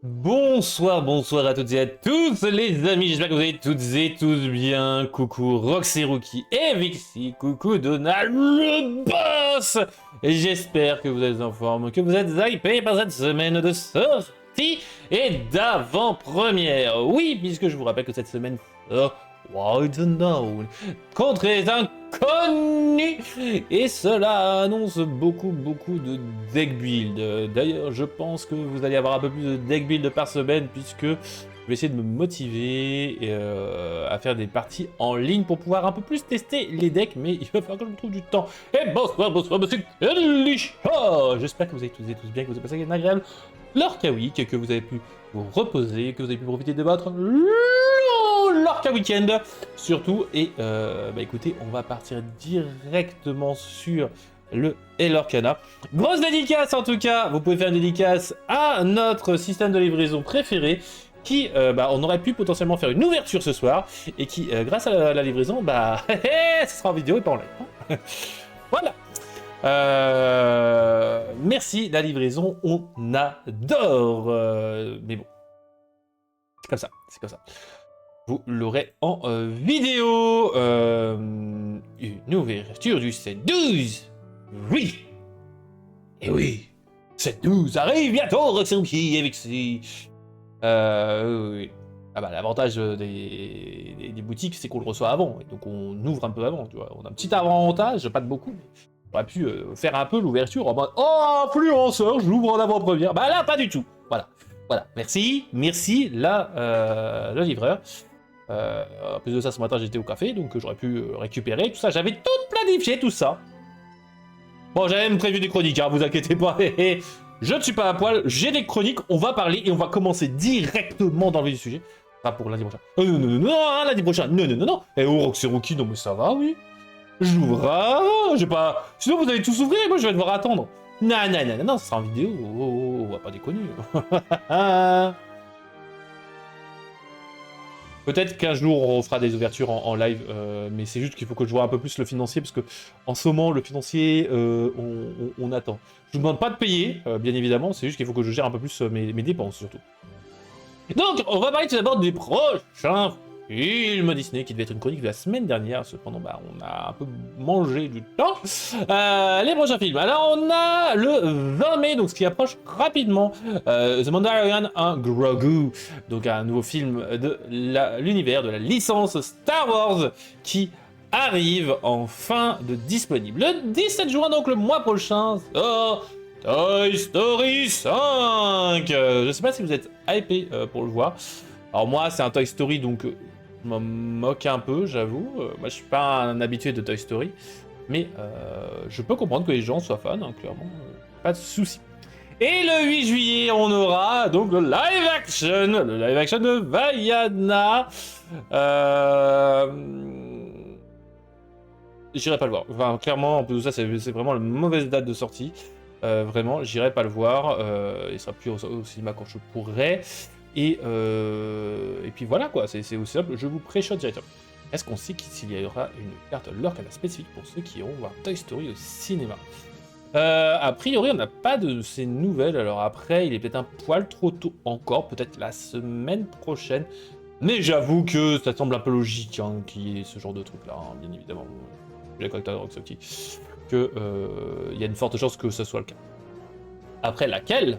Bonsoir, bonsoir à toutes et à tous les amis, j'espère que vous allez toutes et tous bien. Coucou Roxy Rookie et Vixie, coucou Donald le boss. Et j'espère que vous êtes en forme, que vous êtes hypés par cette semaine de sortie et d'avant-première. Oui, puisque je vous rappelle que cette semaine sort Wild Unknown contre les inconnus, et cela annonce beaucoup de deck build. D'ailleurs, je pense que vous allez avoir un peu plus de deck build par semaine, puisque je vais essayer de me motiver à faire des parties en ligne pour pouvoir un peu plus tester les decks, mais il va falloir que je me trouve du temps. Et bonsoir, monsieur Elisha. J'espère que vous allez tous et tous bien, que vous avez passé une agréable Lorca Week, que vous avez pu vous reposer, que vous avez pu profiter de votre Lorca Weekend surtout. Et écoutez, on va partir directement sur le Lorcana. Grosse dédicace en tout cas, vous pouvez faire une dédicace à notre système de livraison préféré qui, on aurait pu potentiellement faire une ouverture ce soir et qui, grâce à la livraison, ce sera en vidéo et pas en live. Voilà. Merci, la livraison, on adore. Mais bon, c'est comme ça, c'est comme ça. Vous l'aurez en vidéo. Une ouverture du 7-12. Oui. Et oui. 7-12 arrive bientôt, Roxy avec ses... oui. Ah bah l'avantage des boutiques, c'est qu'on le reçoit avant. Et donc on ouvre un peu avant, tu vois. On a un petit avantage, pas de beaucoup, mais on aurait pu faire un peu l'ouverture en mode « Oh, influenceur, je l'ouvre en avant-première ». Bah là, pas du tout. Voilà. Voilà. Merci, le livreur. En plus de ça, ce matin j'étais au café, donc j'aurais pu récupérer tout ça. J'avais tout planifié, tout ça. Bon, j'avais même prévu des chroniques, hein, vous inquiétez pas. Je ne suis pas à poil, j'ai des chroniques, on va parler et on va commencer directement dans le vif du sujet. Pas pour lundi prochain. Non, lundi prochain. Non. Eh oh, Roxy Rookie, non mais ça va, oui. J'ouvre, j'ai pas... Sinon vous allez tous ouvrir, moi je vais devoir attendre. Non, ça sera en vidéo. On va pas déconner. Peut-être qu'un jour on fera des ouvertures en live, mais c'est juste qu'il faut que je vois un peu plus le financier, parce que en ce moment, le financier, on attend. Je vous demande pas de payer, bien évidemment, c'est juste qu'il faut que je gère un peu plus mes dépenses, surtout. Donc, on va parler tout d'abord des prochains films Disney, qui devait être une chronique de la semaine dernière, cependant, on a un peu mangé du temps. Les prochains films. Alors, on a le 20 mai, donc ce qui approche rapidement, The Mandalorian and Grogu, donc un nouveau film de l'univers, de la licence Star Wars, qui arrive en fin de disponible. Le 17 juin, donc le mois prochain, sort Toy Story 5. Je sais pas si vous êtes hypé pour le voir. Alors moi, c'est un Toy Story, donc je m'en moque un peu, j'avoue. Moi, je suis pas un habitué de Toy Story, mais je peux comprendre que les gens soient fans, hein, clairement, pas de souci. Et le 8 juillet, on aura donc le live action de Vaiana. J'irai pas le voir. Enfin, clairement, en plus de ça, c'est vraiment la mauvaise date de sortie. Vraiment, j'irai pas le voir. Il sera plus au cinéma quand je pourrai. Et puis voilà quoi, c'est aussi simple, je vous pré-shot directement. Est-ce qu'on sait s'il y aura une carte Lorcana spécifique pour ceux qui iront voir Toy Story au cinéma? A priori, on n'a pas de ces nouvelles, alors après, il est peut-être un poil trop tôt encore, peut-être la semaine prochaine. Mais j'avoue que ça semble un peu logique qu'il y ait ce genre de truc là, bien évidemment. Je suis d'accord avec toi, Roxy, que il y a une forte chance que ce soit le cas. Après laquelle,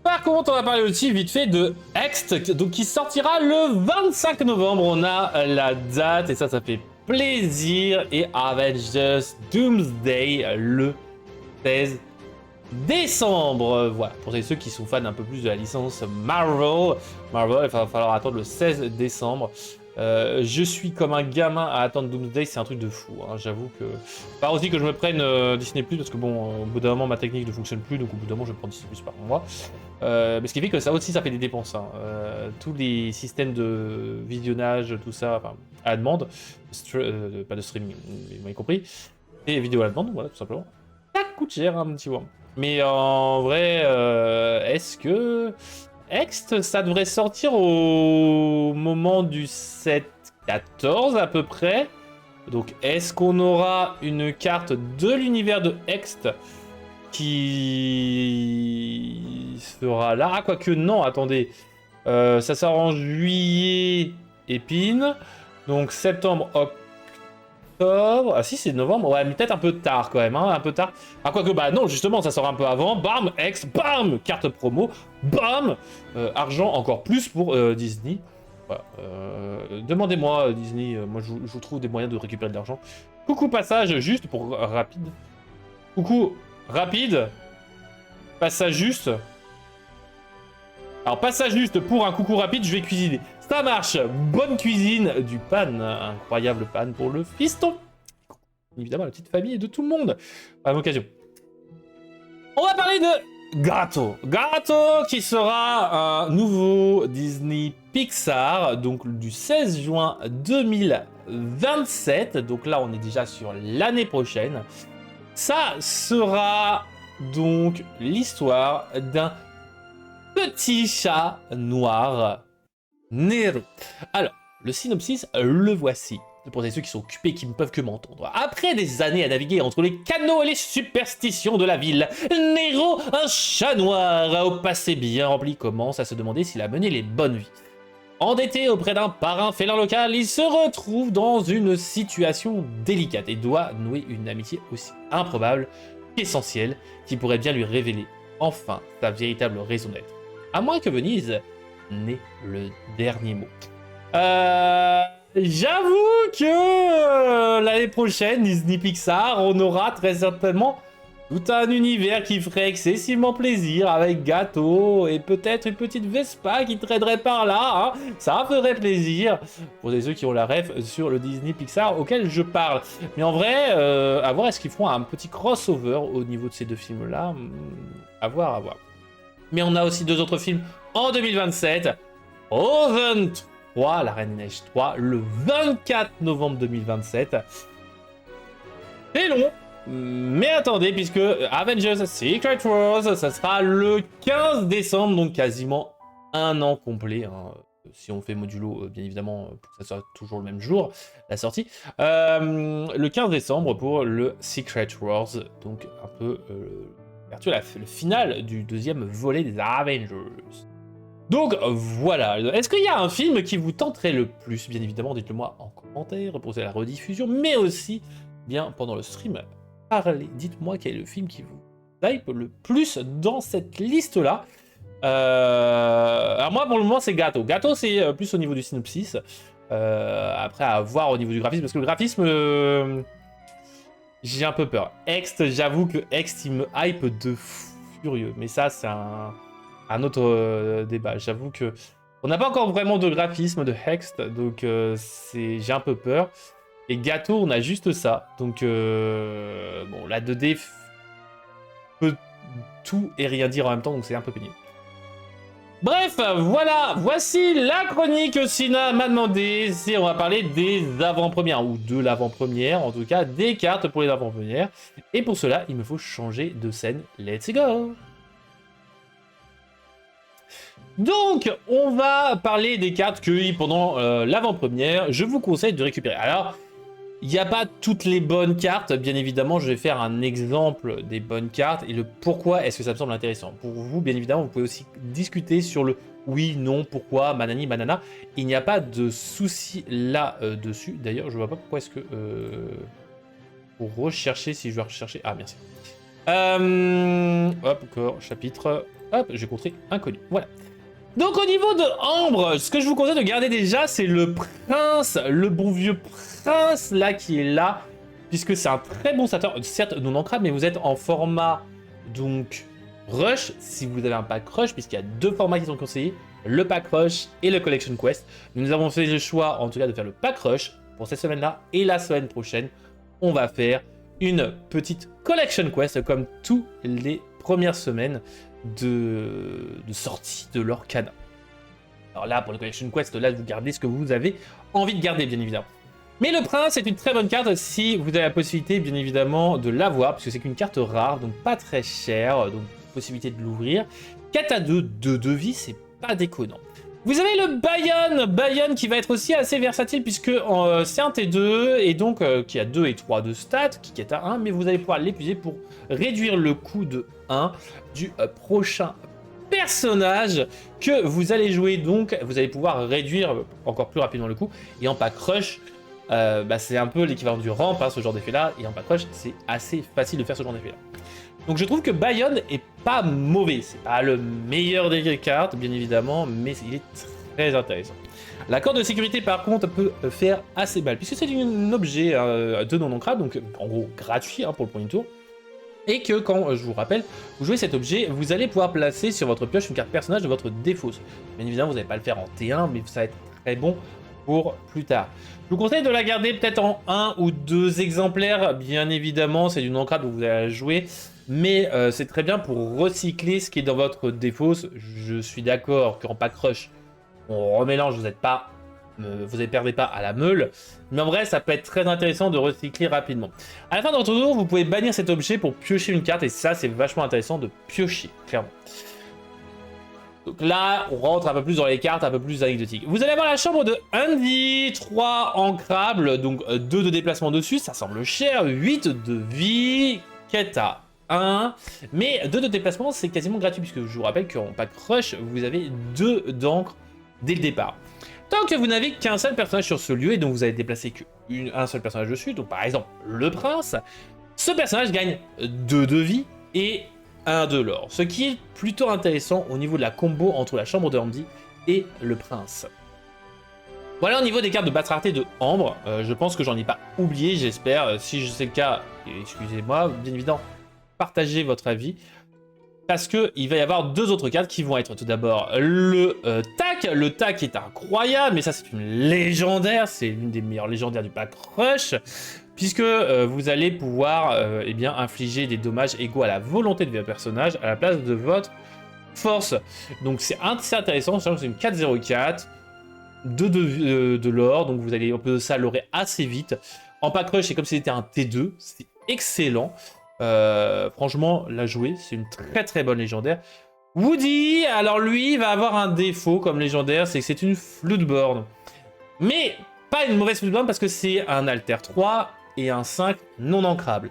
par contre, on va parler aussi vite fait de Hext, donc qui sortira le 25 novembre. On a la date et ça fait plaisir. Et Avengers Doomsday le 16 décembre. Voilà, pour ceux qui sont fans un peu plus de la licence Marvel, il va falloir attendre le 16 décembre. Je suis comme un gamin à attendre Doomsday, c'est un truc de fou, hein, j'avoue que... Pas aussi que je me prenne Disney+, parce que bon, au bout d'un moment ma technique ne fonctionne plus, donc au bout d'un moment je vais prendre Disney+, par mois. Mais ce qui fait que ça aussi, ça fait des dépenses, hein. Tous les systèmes de visionnage, tout ça, enfin, à la demande, pas de streaming, vous m'avez compris, et vidéo à la demande, voilà, tout simplement. Ça coûte cher, un petit peu. Mais en vrai, est-ce que... Hext, ça devrait sortir au moment du 7-14 à peu près. Donc est-ce qu'on aura une carte de l'univers de Hext qui sera là. Ah, quoique non, attendez. Ça sort en juillet, Épine. Donc septembre, octobre. Ah si, c'est novembre. Ouais, mais peut-être un peu tard quand même, hein, un peu tard. Ah, quoique, bah non, justement, ça sort un peu avant. Bam, ex, bam, carte promo. Bam, argent encore plus pour Disney. Voilà, demandez-moi, Disney, moi je vous trouve des moyens de récupérer de l'argent. Coucou passage, juste pour rapide. Coucou, rapide. Passage juste. Alors, passage juste pour un coucou rapide, je vais cuisiner. Ça marche. Bonne cuisine du pan. Incroyable pan pour le fiston. Évidemment, la petite famille et de tout le monde. À l'occasion. On va parler de Gato. Gato qui sera un nouveau Disney Pixar. Donc, du 16 juin 2027. Donc là, on est déjà sur l'année prochaine. Ça sera donc l'histoire d'un petit chat noir, Nero. Alors, le synopsis, le voici. Pour ceux qui sont occupés et qui ne peuvent que m'entendre. Après des années à naviguer entre les canaux et les superstitions de la ville, Nero, un chat noir au passé bien rempli, commence à se demander s'il a mené les bonnes vies. Endetté auprès d'un parrain félin local, il se retrouve dans une situation délicate et doit nouer une amitié aussi improbable qu'essentielle qui pourrait bien lui révéler enfin sa véritable raison d'être. À moins que Venise n'ait le dernier mot. J'avoue que l'année prochaine, Disney Pixar, on aura très certainement tout un univers qui ferait excessivement plaisir avec Gato et peut-être une petite Vespa qui traînerait par là. Hein. Ça ferait plaisir pour ceux qui ont la ref sur le Disney Pixar auquel je parle. Mais en vrai, à voir est-ce qu'ils feront un petit crossover au niveau de ces deux films-là. À voir, à voir. Mais on a aussi deux autres films en 2027. Frozen 3, La Reine des Neiges 3, le 24 novembre 2027. C'est long. Mais attendez, puisque Avengers Secret Wars, ça sera le 15 décembre, donc quasiment un an complet. Hein, si on fait modulo, bien évidemment, pour que ça soit toujours le même jour, la sortie. Le 15 décembre pour le Secret Wars, donc un peu le final du deuxième volet des Avengers. Donc voilà, est-ce qu'il y a un film qui vous tenterait le plus? Bien évidemment, dites-le moi en commentaire, pour la rediffusion, mais aussi bien pendant le stream. Parlez, dites-moi quel est le film qui vous hype le plus dans cette liste-là. Alors moi, pour le moment, c'est Gato. Gato, c'est plus au niveau du synopsis. Après, à voir au niveau du graphisme, parce que le graphisme, j'ai un peu peur. Ext, j'avoue que Ext, il me hype de furieux. Mais ça, c'est un autre débat. J'avoue que on n'a pas encore vraiment de graphisme de Hext, donc j'ai un peu peur. Et Gato, on a juste ça. Donc, bon, la 2D peut tout et rien dire en même temps, donc c'est un peu pénible. Bref, voilà, voici la chronique que Sina m'a demandé. On va parler des avant-premières, ou de l'avant-première, en tout cas, des cartes pour les avant-premières. Et pour cela, il me faut changer de scène. Let's go! Donc, on va parler des cartes que, pendant l'avant-première, je vous conseille de récupérer. Alors, il n'y a pas toutes les bonnes cartes, bien évidemment, je vais faire un exemple des bonnes cartes et le pourquoi est-ce que ça me semble intéressant. Pour vous, bien évidemment, vous pouvez aussi discuter sur le oui, non, pourquoi, manani, manana. Il n'y a pas de souci là-dessus. D'ailleurs, je vois pas pourquoi est-ce que... pour rechercher, si je vais rechercher... Ah, merci. Hop, encore, chapitre... Hop, j'ai contré inconnu. Voilà. Donc au niveau de Ambre, ce que je vous conseille de garder déjà, c'est le prince, le bon vieux prince là qui est là, puisque c'est un très bon starter, certes non ancrable, mais vous êtes en format donc rush, si vous avez un pack rush, puisqu'il y a deux formats qui sont conseillés, le pack rush et le collection quest. Nous avons fait le choix en tout cas de faire le pack rush pour cette semaine-là, et la semaine prochaine, on va faire une petite collection quest comme tous les premières semaines de sortie de l'Orcana. Alors là, pour le Collection Quest, là, vous gardez ce que vous avez envie de garder, bien évidemment. Mais le prince est une très bonne carte si vous avez la possibilité, bien évidemment, de l'avoir, puisque c'est qu'une carte rare, donc pas très chère, donc possibilité de l'ouvrir. 4 à 2 de devis, c'est pas déconnant. Vous avez le Bayon qui va être aussi assez versatile puisque c'est un T2 et donc qui a 2 et 3 de stats, qui est à 1, mais vous allez pouvoir l'épuiser pour réduire le coût de 1 du prochain personnage que vous allez jouer. Donc vous allez pouvoir réduire encore plus rapidement le coût. Et en pack rush, c'est un peu l'équivalent du ramp, hein, ce genre d'effet là, et en pack rush c'est assez facile de faire ce genre d'effet là. Donc je trouve que Bayon est pas mauvais, c'est pas le meilleur des cartes bien évidemment, mais il est très intéressant. La corde de sécurité par contre peut faire assez mal, puisque c'est un objet de non ancrable, donc en gros gratuit hein, pour le premier tour. Et que quand, je vous rappelle, vous jouez cet objet, vous allez pouvoir placer sur votre pioche une carte personnage de votre défausse. Bien évidemment vous n'allez pas le faire en T1, mais ça va être très bon pour plus tard. Je vous conseille de la garder peut-être en 1 ou 2 exemplaires, bien évidemment, c'est du non ancrable donc vous allez la jouer. Mais c'est très bien pour recycler ce qui est dans votre défausse. Je suis d'accord qu'en pack rush, on remélange, vous ne perdez pas à la meule. Mais en vrai, ça peut être très intéressant de recycler rapidement. À la fin de votre tour, vous pouvez bannir cet objet pour piocher une carte. Et ça, c'est vachement intéressant de piocher, clairement. Donc là, on rentre un peu plus dans les cartes, un peu plus anecdotiques. Vous allez avoir la chambre de Andy, 3 ancrables, donc 2 de déplacement dessus, ça semble cher, 8 de vie, Keta. 1, mais 2 de déplacement c'est quasiment gratuit puisque je vous rappelle qu'en pack rush vous avez 2 d'encre dès le départ. Tant que vous n'avez qu'un seul personnage sur ce lieu et donc vous avez déplacé qu'un seul personnage dessus, donc par exemple le prince, ce personnage gagne 2 de vie et 1 de l'or, ce qui est plutôt intéressant au niveau de la combo entre la chambre de Andy et le prince. Voilà au niveau des cartes de basse rareté de Ambre, je pense que j'en ai pas oublié, j'espère, si c'est le cas, excusez-moi, bien évidemment, partagez votre avis, parce qu'il va y avoir 2 autres cartes qui vont être tout d'abord le TAC. Le TAC est incroyable, mais ça c'est une légendaire, c'est l'une des meilleures légendaires du pack rush, puisque vous allez pouvoir eh bien, infliger des dommages égaux à la volonté de votre personnage à la place de votre force. Donc c'est assez intéressant, sachant que c'est une 4-0-4, 2 de l'or, donc vous allez, on peut ça l'aurait assez vite. En pack rush, c'est comme si c'était un T2, c'est excellent. Franchement, la jouer, c'est une très très bonne légendaire. Woody, alors lui, va avoir un défaut comme légendaire, c'est que c'est une Floodborn. Mais pas une mauvaise Floodborn parce que c'est un Alter 3 et un 5 non ancrable.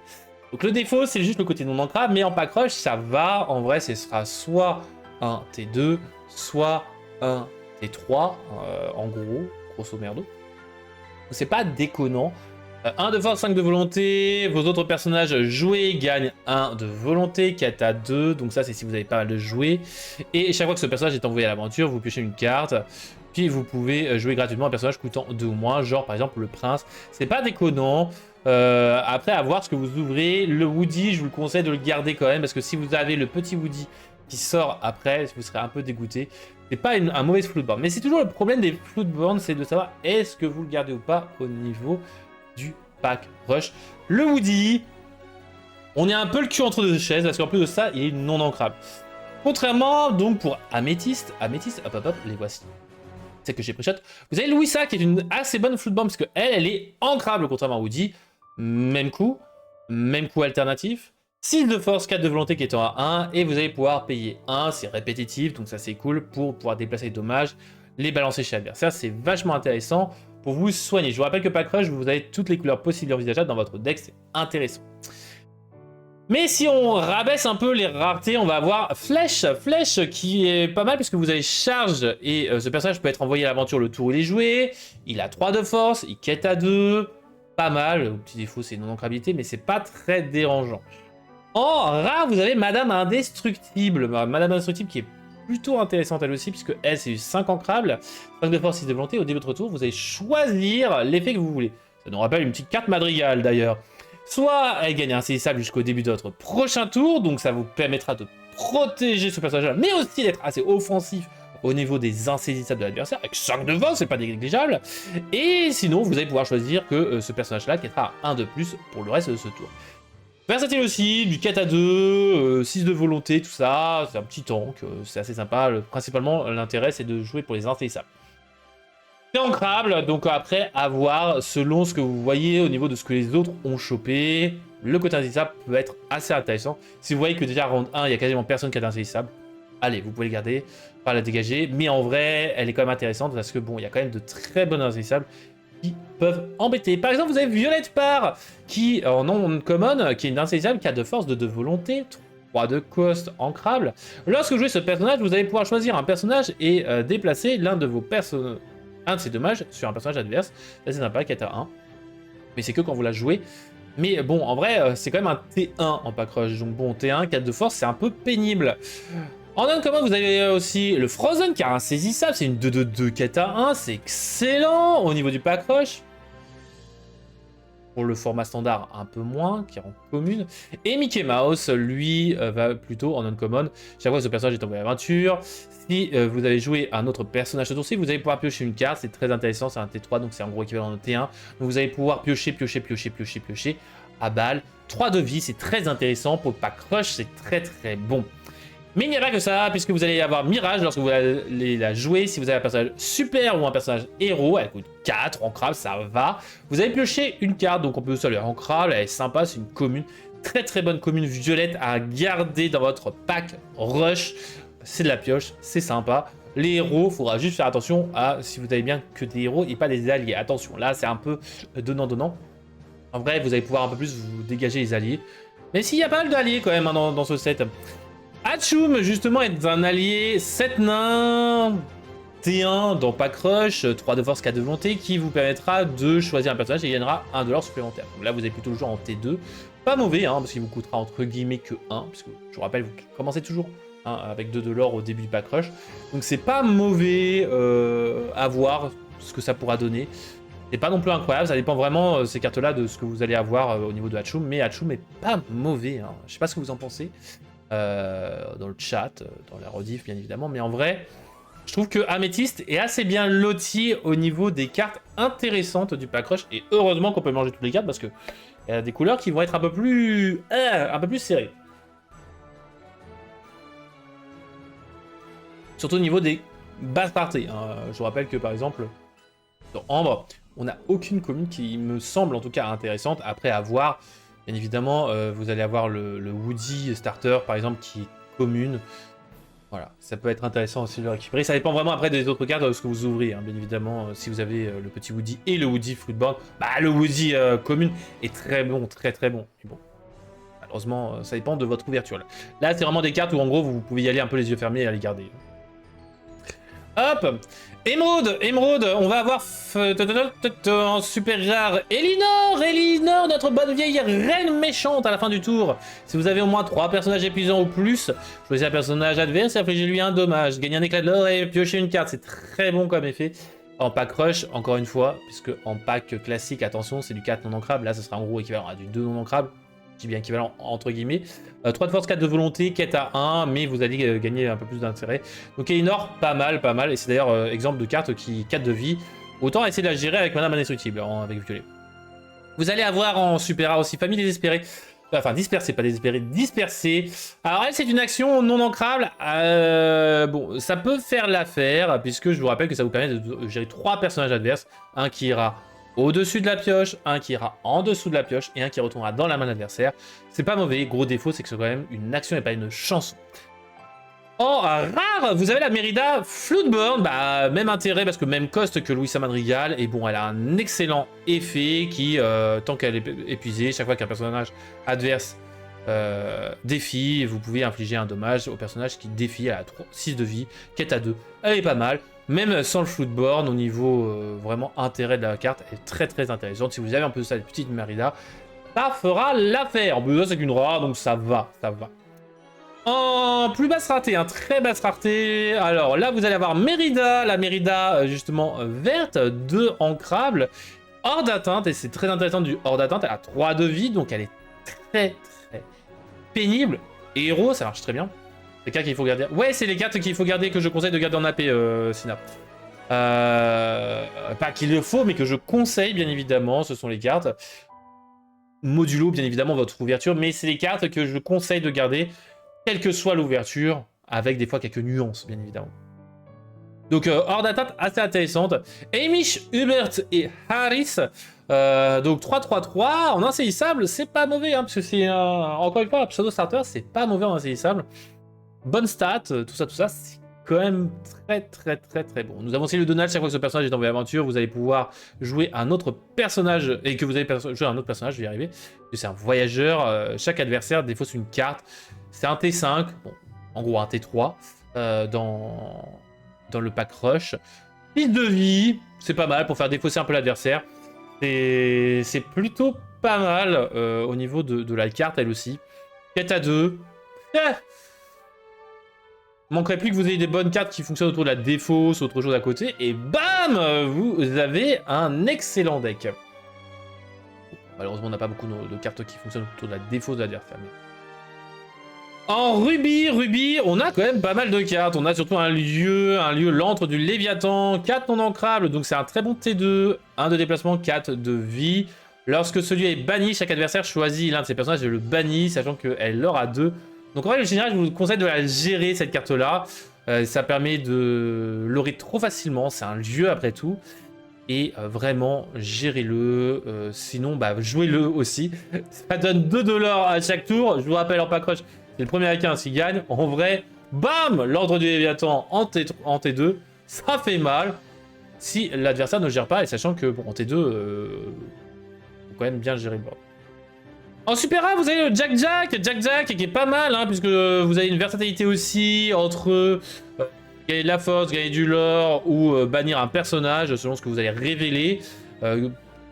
Donc le défaut, c'est juste le côté non ancrable, mais en pack rush, ça va. En vrai, ce sera soit un T2, soit un T3, en gros, grosso merdo. C'est pas déconnant. 1 de force, 5 de volonté, vos autres personnages joués gagnent 1 de volonté, 4 à 2, donc ça c'est si vous avez pas mal de jouer. Et chaque fois que ce personnage est envoyé à l'aventure, vous piochez une carte, puis vous pouvez jouer gratuitement un personnage coûtant 2 ou moins, genre par exemple le prince. C'est pas déconnant, après à voir ce que vous ouvrez. Le Woody, je vous le conseille de le garder quand même, parce que si vous avez le petit Woody qui sort après, vous serez un peu dégoûté. C'est pas un mauvais Floodborn, mais c'est toujours le problème des Floodborn, c'est de savoir est-ce que vous le gardez ou pas au niveau du pack rush. Le Woody, on est un peu le cul entre deux chaises parce qu'en plus de ça, il est non ancrable. Contrairement donc pour Améthyste, hop, les voici. C'est que j'ai pré-shot. Vous avez Louisa qui est une assez bonne Floodborn parce qu'elle, elle est ancrable contrairement à Woody. Même coup alternatif. 6 de force, 4 de volonté qui est en A1 et vous allez pouvoir payer 1, c'est répétitif donc ça c'est cool pour pouvoir déplacer les dommages, les balancer chez l'adversaire, c'est vachement intéressant pour vous soigner. Je vous rappelle que pack rush, vous avez toutes les couleurs possibles et envisageables dans votre deck, c'est intéressant. Mais si on rabaisse un peu les raretés, on va avoir Flèche qui est pas mal puisque vous avez charge et ce personnage peut être envoyé à l'aventure le tour où il est joué, il a 3 de force, il quête à 2, pas mal, le petit défaut c'est non-ancrabilité mais c'est pas très dérangeant. En rare, vous avez Madame Indestructible. Madame Indestructible qui est plutôt intéressante elle aussi, puisque elle, c'est 5 ancrables, 5 de force, 6 de volonté. Au début de votre tour, vous allez choisir l'effet que vous voulez. Ça nous rappelle une petite carte madrigale d'ailleurs. Soit elle gagne un insaisissable jusqu'au début de votre prochain tour, donc ça vous permettra de protéger ce personnage-là, mais aussi d'être assez offensif au niveau des insaisissables de l'adversaire, avec 5 de 20, c'est pas négligeable. Et sinon, vous allez pouvoir choisir que ce personnage-là quittera 1 de plus pour le reste de ce tour. Versatile aussi, du 4 à 2, 6 de volonté, tout ça, c'est un petit tank, c'est assez sympa. Principalement, l'intérêt, c'est de jouer pour les insaisissables. C'est ancrable, donc après, à voir, selon ce que vous voyez au niveau de ce que les autres ont chopé, le côté insaisissable peut être assez intéressant. Si vous voyez que déjà, round 1, il y a quasiment personne qui a d'insaisissable, allez, vous pouvez le garder, pas la dégager, mais en vrai, elle est quand même intéressante parce que bon, il y a quand même de très bonnes insaisissables qui peuvent embêter. Par exemple, vous avez Violette Parr, qui, en non common, qui est une insaisissable, qui a de force, de volonté, 3 de cost, ancrable. Lorsque vous jouez ce personnage, vous allez pouvoir choisir un personnage et déplacer l'un de vos personnages, un de ces dommages sur un personnage adverse. Ça, c'est sympa, qui est à 1. Mais c'est que quand vous la jouez. Mais bon, en vrai, c'est quand même un T1 en pack rush. Donc bon, T1, 4 de force, c'est un peu pénible. En uncommon, vous avez aussi le Frozen qui est insaisissable, c'est une 2-2-2 quête à 1, c'est excellent au niveau du pack rush. Pour le format standard, un peu moins, qui est en commune. Et Mickey Mouse, lui, va plutôt en uncommon. Chaque fois que ce personnage est envoyé à l'aventure, si vous avez joué un autre personnage ce tour-ci, vous allez pouvoir piocher une carte, c'est très intéressant, c'est un T3, donc c'est en gros équivalent de T1. Donc vous allez pouvoir piocher à balle. 3 de vie, c'est très intéressant. Pour le pack rush, c'est très très bon. Mais il n'y a pas que ça, puisque vous allez avoir Mirage lorsque vous allez la jouer. Si vous avez un personnage super ou un personnage héros, elle coûte 4, ancrable, ça va. Vous allez piocher une carte, donc on peut aussi aller ancrable, elle est sympa, c'est une commune. Très très bonne commune violette à garder dans votre pack rush. C'est de la pioche, c'est sympa. Les héros, il faudra juste faire attention à si vous avez bien que des héros et pas des alliés. Attention, là c'est un peu donnant-donnant. En vrai, vous allez pouvoir un peu plus vous dégager les alliés. Mais s'il y a pas mal d'alliés quand même hein, dans ce set. Hachoum, justement, est un allié 7 nains T1 dans Pack Rush, 3 de force, 4 de volonté, qui vous permettra de choisir un personnage et il gagnera 1 $ supplémentaire. Donc là, vous avez plutôt le jouer en T2. Pas mauvais, hein, parce qu'il vous coûtera entre guillemets que 1, puisque je vous rappelle, vous commencez toujours hein, avec 2 $ au début du Pack Rush. Donc c'est pas mauvais à voir ce que ça pourra donner. C'est pas non plus incroyable, ça dépend vraiment ces cartes-là de ce que vous allez avoir au niveau de Hachoum, mais Hachoum est pas mauvais. Hein. Je sais pas ce que vous en pensez. Dans le chat, dans la rediff bien évidemment, mais en vrai, je trouve que Amethyst est assez bien loti au niveau des cartes intéressantes du pack rush, et heureusement qu'on peut manger toutes les cartes parce que il y a des couleurs qui vont être un peu plus serrées. Surtout au niveau des basses parties. Hein. Je vous rappelle que par exemple, dans Ambre, on n'a aucune commune qui me semble en tout cas intéressante après avoir. Bien évidemment, vous allez avoir le Woody Starter, par exemple, qui est commune. Voilà, ça peut être intéressant aussi de le récupérer. Ça dépend vraiment après des autres cartes de ce que vous ouvrez. Hein. Bien évidemment, si vous avez le petit Woody et le Woody Fruitborn, bah, le Woody commune est très bon, très très bon. Mais bon, malheureusement, ça dépend de votre ouverture. Là, c'est vraiment des cartes où en gros, vous pouvez y aller un peu les yeux fermés et à les garder. Hop! Émeraude, on va avoir en super rare Elinor, notre bonne vieille reine méchante à la fin du tour. Si vous avez au moins 3 personnages épuisants ou plus, choisissez un personnage adverse et infligez-lui un dommage. Gagnez un éclat de l'or et piochez une carte, c'est très bon comme effet. En pack rush, encore une fois, puisque en pack classique, attention, c'est du 4 non ancrable, là ce sera en gros équivalent à du 2 non ancrable. Je dis bien équivalent entre guillemets. 3 de force, 4 de volonté, quête à 1, mais vous allez gagner un peu plus d'intérêt. Donc Elinor, pas mal, et c'est d'ailleurs exemple de carte qui 4 de vie. Autant essayer de la gérer avec Madame Indestructible, avec Violet. Vous allez avoir en super rare aussi Famille Désespérée. Enfin, dispersée, pas désespérée, dispersée. Alors elle, c'est une action non ancrable. Bon, ça peut faire l'affaire, puisque je vous rappelle que ça vous permet de gérer 3 personnages adverses. Un qui ira au-dessus de la pioche, un qui ira en dessous de la pioche et un qui retournera dans la main adversaire. C'est pas mauvais, gros défaut c'est que c'est quand même une action et pas une chanson. En rare, vous avez la Mérida Floodburn, bah même intérêt parce que même cost que Louisa Madrigal, et bon elle a un excellent effet qui, tant qu'elle est épuisée, chaque fois qu'un personnage adverse défie, vous pouvez infliger un dommage au personnage qui défie. Elle a 6 de vie, quête à 2, elle est pas mal. Même sans le Floodborn, au niveau vraiment intérêt de la carte, elle est très très intéressante. Si vous avez un peu de cette petite Mérida, ça fera l'affaire. En plus, c'est qu'une rare, donc ça va, ça va. En plus basse rareté, très basse rareté. Alors là, vous allez avoir Mérida, la Mérida justement verte, 2 ancrables, hors d'atteinte, et c'est très intéressant du hors d'atteinte. Elle a 3 de vie, donc elle est très très pénible. Et héros, ça marche très bien. Les cartes qu'il faut garder. Ouais, c'est les cartes qu'il faut garder, que je conseille de garder en AP, Sina. Pas qu'il le faut, mais que je conseille, bien évidemment. Ce sont les cartes. Modulo, bien évidemment, votre ouverture. Mais c'est les cartes que je conseille de garder, quelle que soit l'ouverture, avec des fois quelques nuances, bien évidemment. Donc, hors d'attente, assez intéressante. Amish, Hubert et Harris. Donc 3-3-3 en insaisissable, c'est pas mauvais, hein, parce que c'est encore une fois, un pseudo starter, c'est pas mauvais en insaisissable. bonne stat, tout ça, c'est quand même très bon. Nous avons aussi le Donald, chaque fois que ce personnage est en aventure, vous allez pouvoir jouer un autre personnage, et que vous allez jouer un autre personnage, je vais y arriver, c'est un voyageur, chaque adversaire défausse une carte, c'est un T5, bon, en gros un T3, dans le pack rush. 6 de vie, c'est pas mal pour faire défausser un peu l'adversaire, c'est plutôt pas mal au niveau de la carte elle aussi. 4 à 2, manquerait plus que vous ayez des bonnes cartes qui fonctionnent autour de la défausse, autre chose à côté, et bam, vous avez un excellent deck. Malheureusement, on n'a pas beaucoup de cartes qui fonctionnent autour de la défausse de l'adversaire. Mais... En Ruby, on a quand même pas mal de cartes. On a surtout un lieu, l'antre du Léviathan, 4 non ancrables, donc c'est un très bon T2, 1 de déplacement, 4 de vie. Lorsque celui est banni, chaque adversaire choisit l'un de ses personnages et le bannit, sachant qu'elle l'aura 2. Donc en règle générale, je vous conseille de la gérer, cette carte-là. Ça permet de l'aurer trop facilement, c'est un lieu après tout. Et vraiment, gérez-le. Sinon, bah, jouez-le aussi. Ça donne 2 $ à chaque tour. Je vous rappelle, en pack rush, c'est le premier avec 15 qui gagne. En vrai, bam, l'ordre du Léviathan en T2. Ça fait mal si l'adversaire ne gère pas. Et sachant que, bon, en T2, faut quand même bien gérer le board. En Super A, vous avez le Jack Jack qui est pas mal, hein, puisque vous avez une versatilité aussi entre gagner de la force, gagner du lore ou bannir un personnage selon ce que vous allez révéler.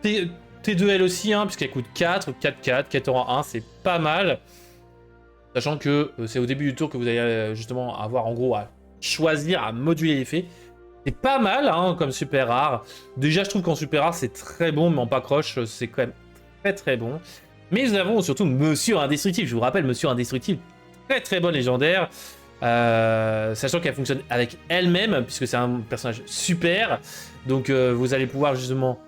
T2L aussi, hein, puisqu'elle coûte 4, 4 en 1, c'est pas mal. Sachant que c'est au début du tour que vous allez justement avoir en gros à choisir, à moduler l'effet. C'est pas mal hein, comme super rare. Déjà, je trouve qu'en super rare, c'est très bon, mais en pack rush, c'est quand même très bon. Mais nous avons surtout Monsieur Indestructible. Je vous rappelle, Monsieur Indestructible, très bon légendaire. Sachant qu'elle fonctionne avec elle-même, puisque c'est un personnage super. Donc vous allez pouvoir justement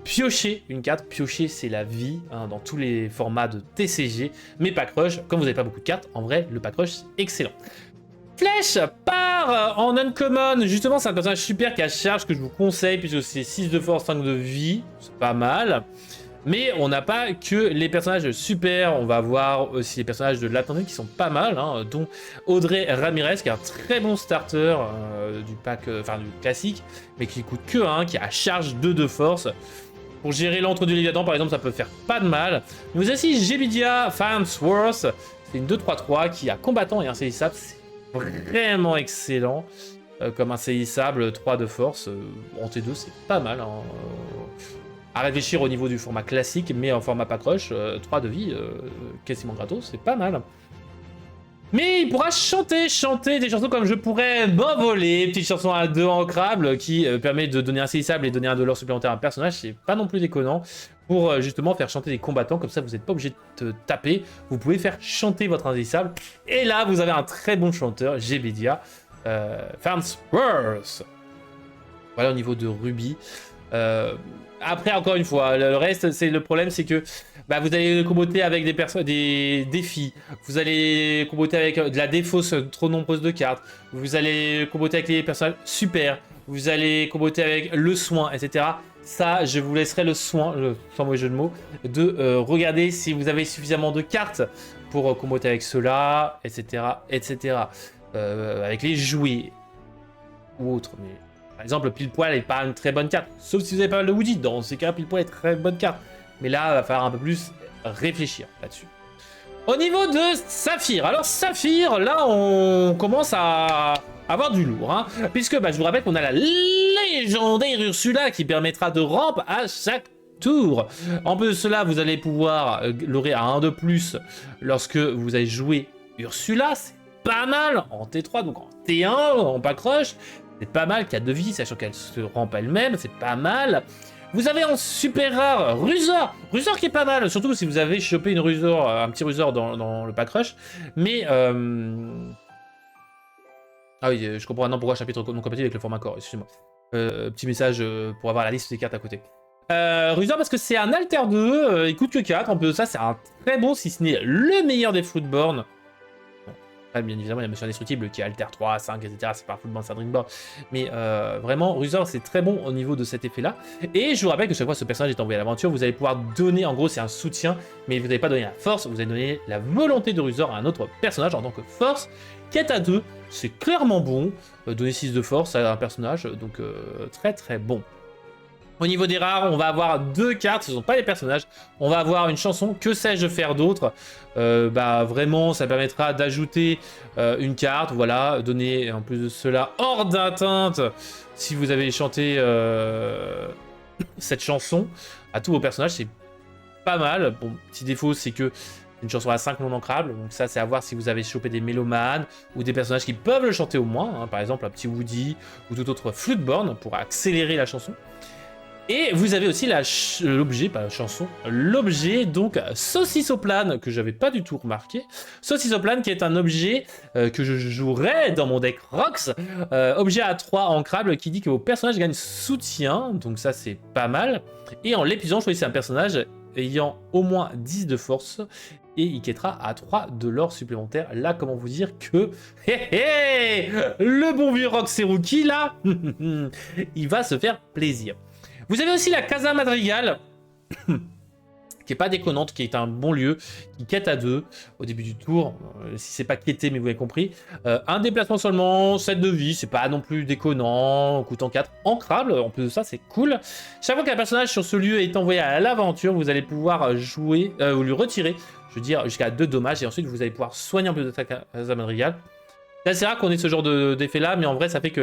piocher une carte. Piocher, c'est la vie hein, dans tous les formats de TCG. Mais pack rush, comme vous n'avez pas beaucoup de cartes, en vrai, le pack rush, c'est excellent. Flèche part en uncommon. Justement, c'est un personnage super qui a charge que je vous conseille, puisque c'est 6 de force, 5 de vie. C'est pas mal. Mais on n'a pas que les personnages super, on va avoir aussi les personnages de l'Atlantique qui sont pas mal, hein, dont Audrey Ramirez, qui est un très bon starter du pack, enfin du classique, mais qui coûte que 1, qui a charge 2 de force. Pour gérer l'entre du Léviathan, par exemple, ça peut faire pas de mal. Nous avons aussi Jebidia Farnsworth, c'est une 2-3-3 qui a combattant et un saisissable, c'est vraiment excellent. Comme un saisissable, 3 de force, en T2, c'est pas mal. Hein, à réfléchir au niveau du format classique, mais en format pack rush, 3 de vie, quasiment gratos, c'est pas mal. Mais il pourra chanter des chansons comme Je pourrais m'envoler, petite chanson à 2 ancrables qui permet de donner un saisissable et donner un dollar supplémentaire à un personnage, c'est pas non plus déconnant, pour justement faire chanter des combattants, comme ça vous n'êtes pas obligé de taper, vous pouvez faire chanter votre insaisissable, et là vous avez un très bon chanteur, Jebidia Farnsworth. Voilà au niveau de Ruby. Après, encore une fois, le reste, c'est le problème, c'est que bah, vous allez comboter avec des défis, vous allez comboter avec de la défausse trop nombreuse de cartes, vous allez comboter avec les personnages super, vous allez comboter avec le soin, etc. Ça, je vous laisserai le soin, sans mauvais jeu de mots, de regarder si vous avez suffisamment de cartes pour comboter avec cela, etc. Avec les jouets ou autres, mais... Par exemple, pile poil n'est pas une très bonne carte, sauf si vous avez pas mal de Woody. Dans ces cas, pile poil est très bonne carte. Mais là, il va falloir un peu plus réfléchir là-dessus. Au niveau de Saphir, alors Saphir, là, on commence à avoir du lourd, hein, puisque bah, je vous rappelle qu'on a la légendaire Ursula qui permettra de rampe à chaque tour. En plus de cela, vous allez pouvoir l'aurer à 1 de plus lorsque vous allez jouer Ursula. C'est pas mal en T3, donc en T1, en pack rush. C'est pas mal, 4 de vie, sachant qu'elle se rampe elle-même, c'est pas mal. Vous avez en super rare Rusor qui est pas mal, surtout si vous avez chopé une Rusor, un petit Rusor dans le pack rush. Mais ah oui, je comprends maintenant pourquoi chapitre non compatible avec le format core, excusez-moi. Petit message pour avoir la liste des cartes à côté. Rusor parce que c'est un alter 2, il coûte que 4, en plus de ça c'est un très bon, si ce n'est le meilleur des Fruitborn. Après, bien évidemment, il y a Monsieur Indestructible qui est Alter 3, 5, etc. C'est pas Football, c'est un Dreamboard. Mais vraiment, Rusor, c'est très bon au niveau de cet effet-là. Et je vous rappelle que chaque fois que ce personnage est envoyé à l'aventure, vous allez pouvoir donner, en gros, c'est un soutien, mais vous n'allez pas donner la force, vous allez donner la volonté de Rusor à un autre personnage en tant que force. Quête à 2, c'est clairement bon. Donner 6 de force à un personnage, donc très très bon. Au niveau des rares, on va avoir 2 cartes, ce ne sont pas les personnages. On va avoir une chanson, que sais-je faire d'autre. Vraiment, ça permettra d'ajouter une carte, voilà, donner en plus de cela hors d'atteinte, si vous avez chanté cette chanson, à tous vos personnages, c'est pas mal. Bon, petit défaut, c'est que une chanson à 5 non ancrables, donc ça c'est à voir si vous avez chopé des mélomanes ou des personnages qui peuvent le chanter au moins, hein, par exemple un petit Woody ou tout autre Fluteborn pour accélérer la chanson. Et vous avez aussi l'objet, pas la chanson, l'objet, donc Saucissoplane, que j'avais pas du tout remarqué. Saucissoplane qui est un objet que je jouerai dans mon deck Rox. Objet à 3 ancrable qui dit que vos personnages gagnent soutien, donc ça c'est pas mal. Et en l'épuisant, choisissez un personnage ayant au moins 10 de force et il quêtera à 3 de l'or supplémentaire. Là, comment vous dire que le bon vieux Roxeruki là, il va se faire plaisir. Vous avez aussi la Casa Madrigal, qui est pas déconnante, qui est un bon lieu, qui quête à 2 au début du tour, si c'est pas quêté, mais vous avez compris. Un déplacement seulement, 7 de vie, c'est pas non plus déconnant, coûtant 4, ancrable, en plus de ça, c'est cool. Chaque fois qu'un personnage sur ce lieu est envoyé à l'aventure, vous allez pouvoir jouer, ou lui retirer, je veux dire, jusqu'à 2 dommages, et ensuite vous allez pouvoir soigner en plus de ta Casa Madrigal. C'est assez rare qu'on ait ce genre d'effet là, mais en vrai, ça fait que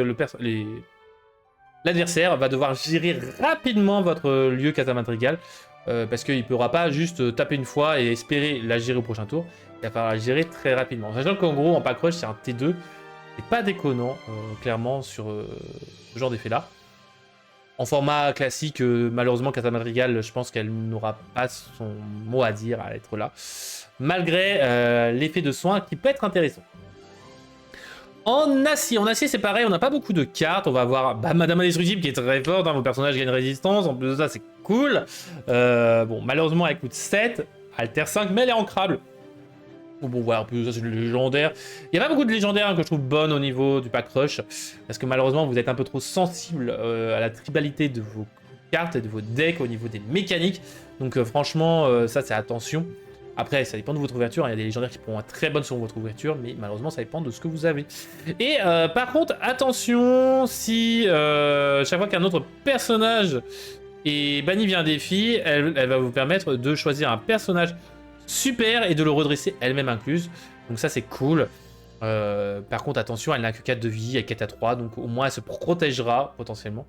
l'adversaire va devoir gérer rapidement votre lieu Casa Madrigal parce qu'il ne pourra pas juste taper une fois et espérer la gérer au prochain tour. Il va falloir la gérer très rapidement. Sachant qu'en gros, en pack rush, c'est un T2. C'est pas déconnant, clairement, sur ce genre d'effet-là. En format classique, malheureusement, Casa Madrigal, je pense qu'elle n'aura pas son mot à dire à être là. Malgré l'effet de soin qui peut être intéressant. En acier c'est pareil, on n'a pas beaucoup de cartes. On va avoir Madame Indestructible qui est très forte, hein, vos personnages gagnent résistance, en plus de ça c'est cool. Bon, malheureusement elle coûte 7, Alter 5, mais elle est ancrable. Bon voilà, en plus de ça c'est le légendaire. Il n'y a pas beaucoup de légendaires que je trouve bonnes au niveau du pack rush, parce que malheureusement vous êtes un peu trop sensible à la tribalité de vos cartes et de vos decks au niveau des mécaniques. Donc franchement, ça c'est attention. Après, ça dépend de votre ouverture. Il y a des légendaires qui pourront être très bonnes sur votre ouverture, mais malheureusement, ça dépend de ce que vous avez. Et par contre, attention, si chaque fois qu'un autre personnage est banni via un défi, elle va vous permettre de choisir un personnage super et de le redresser elle-même incluse. Donc ça, c'est cool. Par contre, attention, elle n'a que 4 de vie, elle quête à 3, donc au moins elle se protégera potentiellement.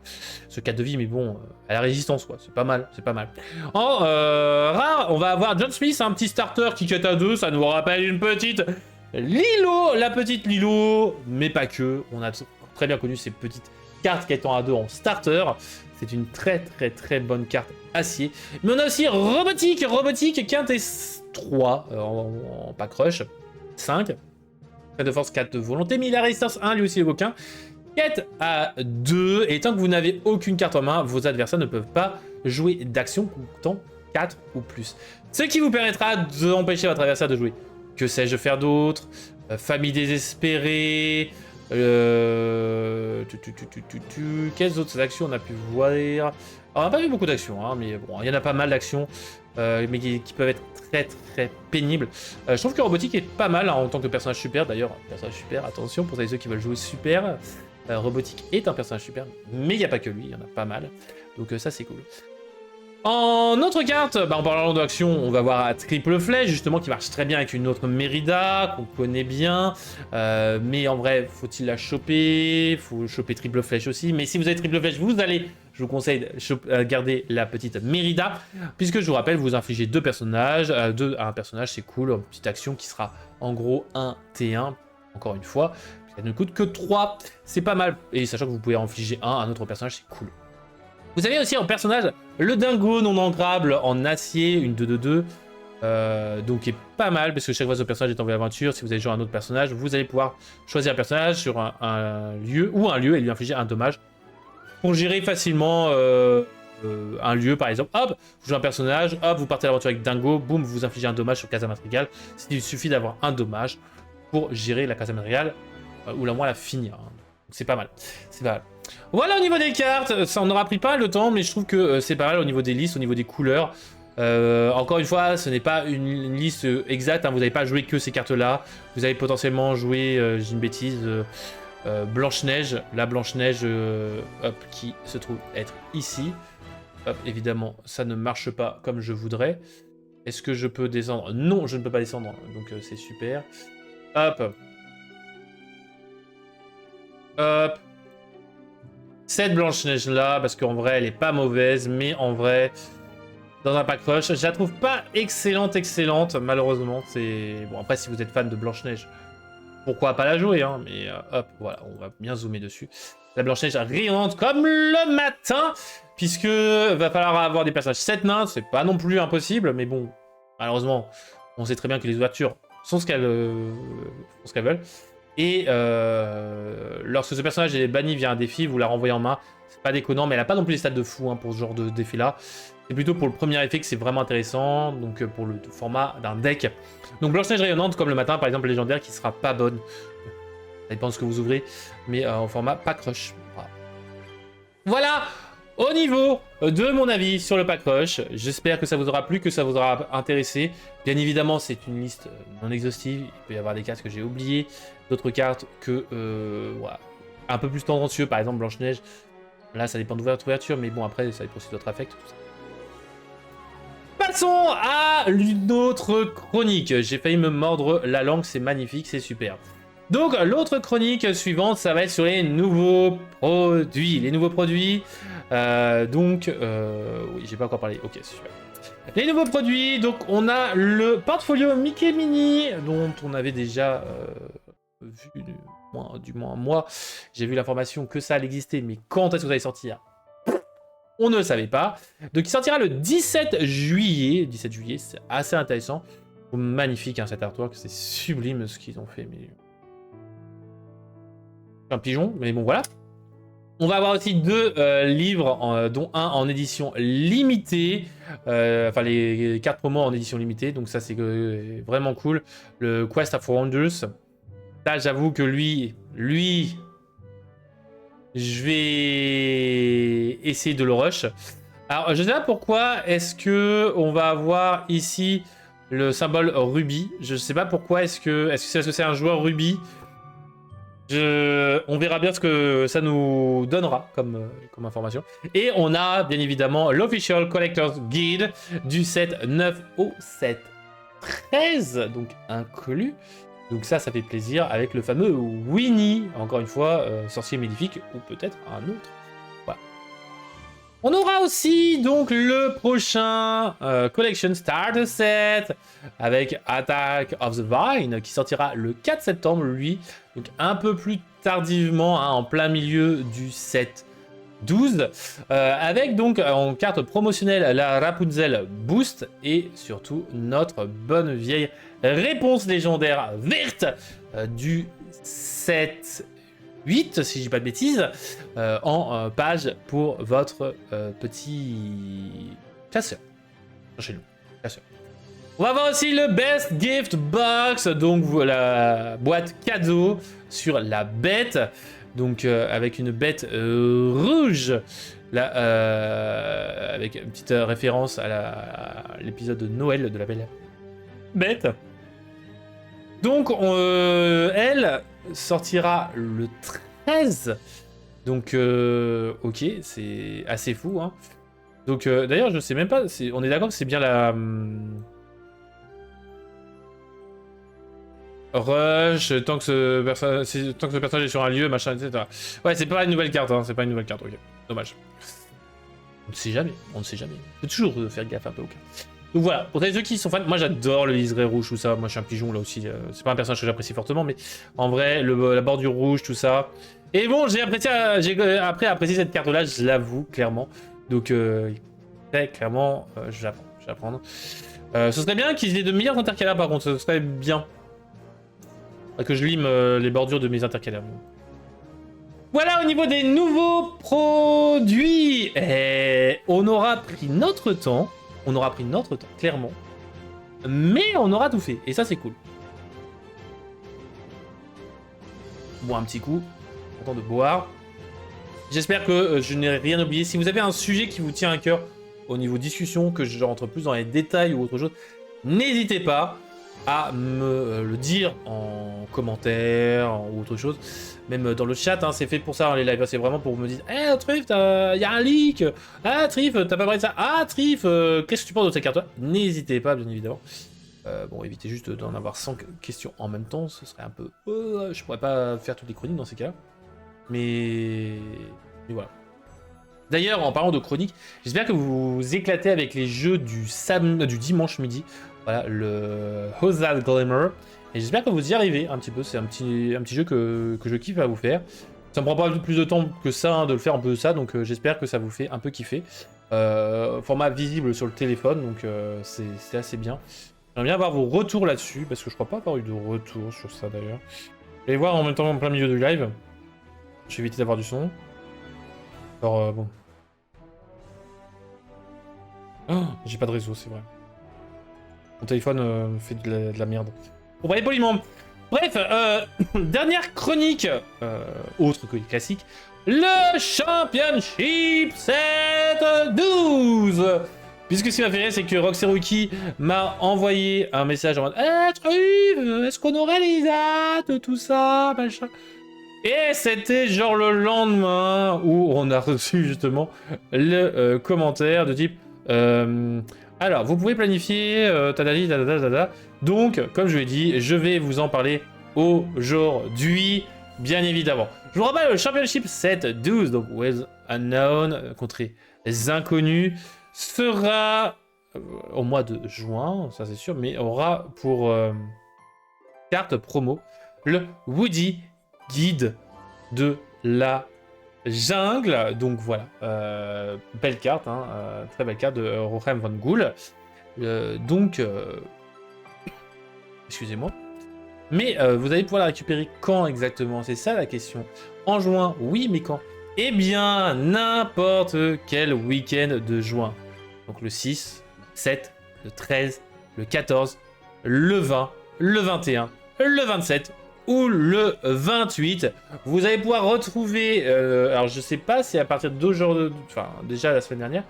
Ce 4 de vie, mais bon, elle a résistance, quoi. C'est pas mal, c'est pas mal. En rare, on va avoir John Smith, un petit starter qui quête à 2, ça nous rappelle une petite Lilo, la petite Lilo, mais pas que. On a très bien connu ces petites cartes quêtant à 2 en starter. C'est une très très très bonne carte acier. Mais on a aussi Robotique, quinte et 3 en pack rush, 5. De force 4 de volonté, mais il a résistance 1, lui aussi le aucun. Quête à 2, et tant que vous n'avez aucune carte en main, vos adversaires ne peuvent pas jouer d'action coûtant 4 ou plus. Ce qui vous permettra d'empêcher votre adversaire de jouer. Que sais-je faire d'autre? Famille désespérée. Quelles autres actions on a pu voir? Alors, on n'a pas vu beaucoup d'actions, hein, mais bon, il y en a pas mal d'actions, mais qui peuvent être très très pénibles. Je trouve que Robotique est pas mal hein, en tant que personnage super. D'ailleurs, personnage super, attention pour ceux qui veulent jouer super. Robotique est un personnage super, mais il n'y a pas que lui, il y en a pas mal. Donc ça c'est cool. En autre carte, en parlant d'action, on va voir Triple Flèche, justement, qui marche très bien avec une autre Mérida, qu'on connaît bien. Mais en vrai, faut-il la choper? Faut choper Triple Flèche aussi. Mais si vous avez Triple Flèche, je vous conseille de garder la petite Mérida. Puisque je vous rappelle, vous infligez 2 personnages. 2 à un personnage, c'est cool. Une petite action qui sera en gros 1 T1, encore une fois. Ça ne coûte que 3, c'est pas mal. Et sachant que vous pouvez infliger 1 à un autre personnage, c'est cool. Vous avez aussi en personnage le dingo non ancrable en acier, une 2/2, donc qui est pas mal parce que chaque fois que ce personnage est envoyé à l'aventure, si vous avez joué un autre personnage, vous allez pouvoir choisir un personnage sur un lieu et lui infliger un dommage pour gérer facilement un lieu par exemple. Hop, vous jouez un personnage, hop, vous partez à l'aventure avec dingo, boum, vous infligez un dommage sur Casa Madrigal. Il suffit d'avoir un dommage. pour gérer la case réelle, ou la moins la finir. Hein. C'est pas mal. C'est pas mal. Voilà au niveau des cartes, ça on aura pris pas le temps, mais je trouve que c'est pas mal au niveau des listes, au niveau des couleurs. Encore une fois, ce n'est pas une liste exacte, hein, vous n'avez pas joué que ces cartes-là. Vous avez potentiellement joué, j'ai une bêtise, Blanche-Neige, la Blanche-Neige hop, qui se trouve être ici. Hop, évidemment, ça ne marche pas comme je voudrais. Est-ce que je peux descendre? Non, je ne peux pas descendre, donc c'est super. Hop. Hop. Cette Blanche-Neige là, parce qu'en vrai elle est pas mauvaise, mais en vrai, dans un pack rush, je la trouve pas excellente, malheureusement. C'est bon, après si vous êtes fan de Blanche-Neige, pourquoi pas la jouer, hein, mais hop, voilà, on va bien zoomer dessus. La Blanche-Neige rayonnante comme le matin, puisque va falloir avoir des personnages 7 nains, c'est pas non plus impossible, mais bon, malheureusement, on sait très bien que les ouvertures sont ce qu'elles veulent. Et lorsque ce personnage est banni via un défi, vous la renvoyez en main. C'est pas déconnant, mais elle a pas non plus les stats de fou, hein, pour ce genre de défi-là. C'est plutôt pour le premier effet que c'est vraiment intéressant, donc pour le format d'un deck. Donc Blanche-Neige rayonnante, comme le matin, par exemple, légendaire, qui sera pas bonne. Ça dépend de ce que vous ouvrez, mais en format pack rush. Voilà au niveau de mon avis sur le pack rush. J'espère que ça vous aura plu, que ça vous aura intéressé. Bien évidemment, c'est une liste non exhaustive. Il peut y avoir des cartes que j'ai oubliées, d'autres cartes que voilà, un peu plus tendancieux, par exemple Blanche-Neige. Là, ça dépend de votre ouverture, mais bon, après, ça dépend aussi de votre affect. Tout ça. Passons à une autre chronique. J'ai failli me mordre la langue, c'est magnifique, c'est super. Donc, l'autre chronique suivante, ça va être sur les nouveaux produits. Les nouveaux produits, oui, j'ai pas encore parlé, ok, super. Les nouveaux produits, donc on a le portfolio Mickey Mini, dont on avait déjà vu, du moins moi, j'ai vu l'information que ça allait exister, mais quand est-ce que ça allait sortir? On ne le savait pas. Donc il sortira le 17 juillet. 17 juillet, c'est assez intéressant. Magnifique, hein, cet artwork, c'est sublime ce qu'ils ont fait. Mais... un pigeon, mais bon voilà. On va avoir aussi 2 livres, dont un en édition limitée. Enfin, les cartes promo en édition limitée. Donc ça, c'est vraiment cool. Le Quest of Wonders. Là, j'avoue que lui... je vais essayer de le rush. Alors, je sais pas pourquoi est-ce que on va avoir ici le symbole rubis. Je sais pas pourquoi est-ce que c'est un joueur rubis. On verra bien ce que ça nous donnera comme information. Et on a bien évidemment l'Official Collector's Guide du set 9 au set 13, donc inclus. Donc ça fait plaisir avec le fameux Winnie, encore une fois, sorcier maléfique, ou peut-être un autre. Voilà. On aura aussi donc le prochain Collection Starter Set avec Attack of the Vine qui sortira le 4 septembre, lui, donc un peu plus tardivement, hein, en plein milieu du set 12, avec donc en carte promotionnelle la Rapunzel Boost et surtout notre bonne vieille réponse légendaire verte du set 8, si je dis pas de bêtises, en page pour votre petit classeur. Cherchez-le, classeur. On va avoir aussi le Best Gift Box, donc la boîte cadeau sur la bête. Donc avec une bête rouge, là, avec une petite référence à l'épisode de Noël de la belle bête. Donc elle sortira le 13. Donc ok, c'est assez fou, hein. Donc d'ailleurs je sais même pas, on est d'accord que c'est bien la... Rush, tant que ce personnage est sur un lieu, machin, etc. Ouais, c'est pas une nouvelle carte, hein, c'est pas une nouvelle carte, ok. Dommage. On ne sait jamais, on ne sait jamais. Faut toujours faire gaffe un peu au cas. Donc voilà, pour ceux qui sont fans, moi j'adore le liseré rouge, tout ça. Moi je suis un pigeon là aussi, c'est pas un personnage que j'apprécie fortement, mais en vrai, la bordure rouge, tout ça. Et bon, j'ai après apprécié cette carte là, je l'avoue, clairement. Donc, très clairement, je vais apprendre. Ce serait bien qu'ils aient de meilleurs intercalaires par contre, ce serait bien. Que je lime les bordures de mes intercalaires. Voilà au niveau des nouveaux produits. Et on aura pris notre temps. Clairement. Mais on aura tout fait. Et ça, c'est cool. bois un petit coup. Content de boire. J'espère que je n'ai rien oublié. Si vous avez un sujet qui vous tient à cœur au niveau discussion, que je rentre plus dans les détails ou autre chose, n'hésitez pas à me le dire en commentaire ou autre chose. Même dans le chat, hein, c'est fait pour ça, hein, les lives. C'est vraiment pour me dire « Eh, Trif, il y a un leak. Ah, Trif, t'as pas parlé de ça. Ah, Trif, qu'est-ce que tu penses de cette carte-là » N'hésitez pas, bien évidemment. Bon, évitez juste d'en avoir 100 questions en même temps. Ce serait un peu... je pourrais pas faire toutes les chroniques dans ces cas-là. Mais voilà. D'ailleurs, en parlant de chronique, j'espère que vous vous éclatez avec les jeux du dimanche midi. Voilà, le Hozal Glimmer. Et j'espère que vous y arrivez un petit peu. C'est un petit jeu que je kiffe à vous faire. Ça me prend pas plus de temps que ça, hein, de le faire un peu ça. Donc j'espère que ça vous fait un peu kiffer. Format visible sur le téléphone, donc c'est assez bien. J'aimerais bien avoir vos retours là-dessus, parce que je crois pas avoir eu de retour sur ça d'ailleurs. Je vais voir en même temps en plein milieu du live. Je vais éviter d'avoir du son. Alors, bon. Oh, j'ai pas de réseau, c'est vrai. Mon téléphone fait de la merde. Bon, bref, poliment. Bref, dernière chronique, autre que classique. Le Championship 7-12. Puisque ce qui m'a fait rire, c'est que Roxeruki m'a envoyé un message en mode « Eh, Truve, est-ce qu'on aurait les dates, tout ça, machin ?» Et c'était genre le lendemain où on a reçu justement le commentaire de type alors, vous pouvez planifier tadali, tadadadada. Donc, comme je l'ai dit, je vais vous en parler aujourd'hui, bien évidemment. Je vous rappelle, le Championship 7-12, donc With Unknown, contrées inconnues, sera au mois de juin, ça c'est sûr, mais aura pour carte promo le Woody Guide de la jungle. Donc voilà, belle carte, hein, très belle carte de Rohem Van Gool. Donc, excusez-moi. Mais vous allez pouvoir la récupérer quand exactement? C'est ça la question. En juin, oui, mais quand? Eh bien, n'importe quel week-end de juin. Donc le 6, le 7, le 13, le 14, le 20, le 21, le 27 ou le 28. Vous allez pouvoir retrouver... alors je sais pas si à partir d'aujourd'hui... Enfin, déjà la semaine dernière,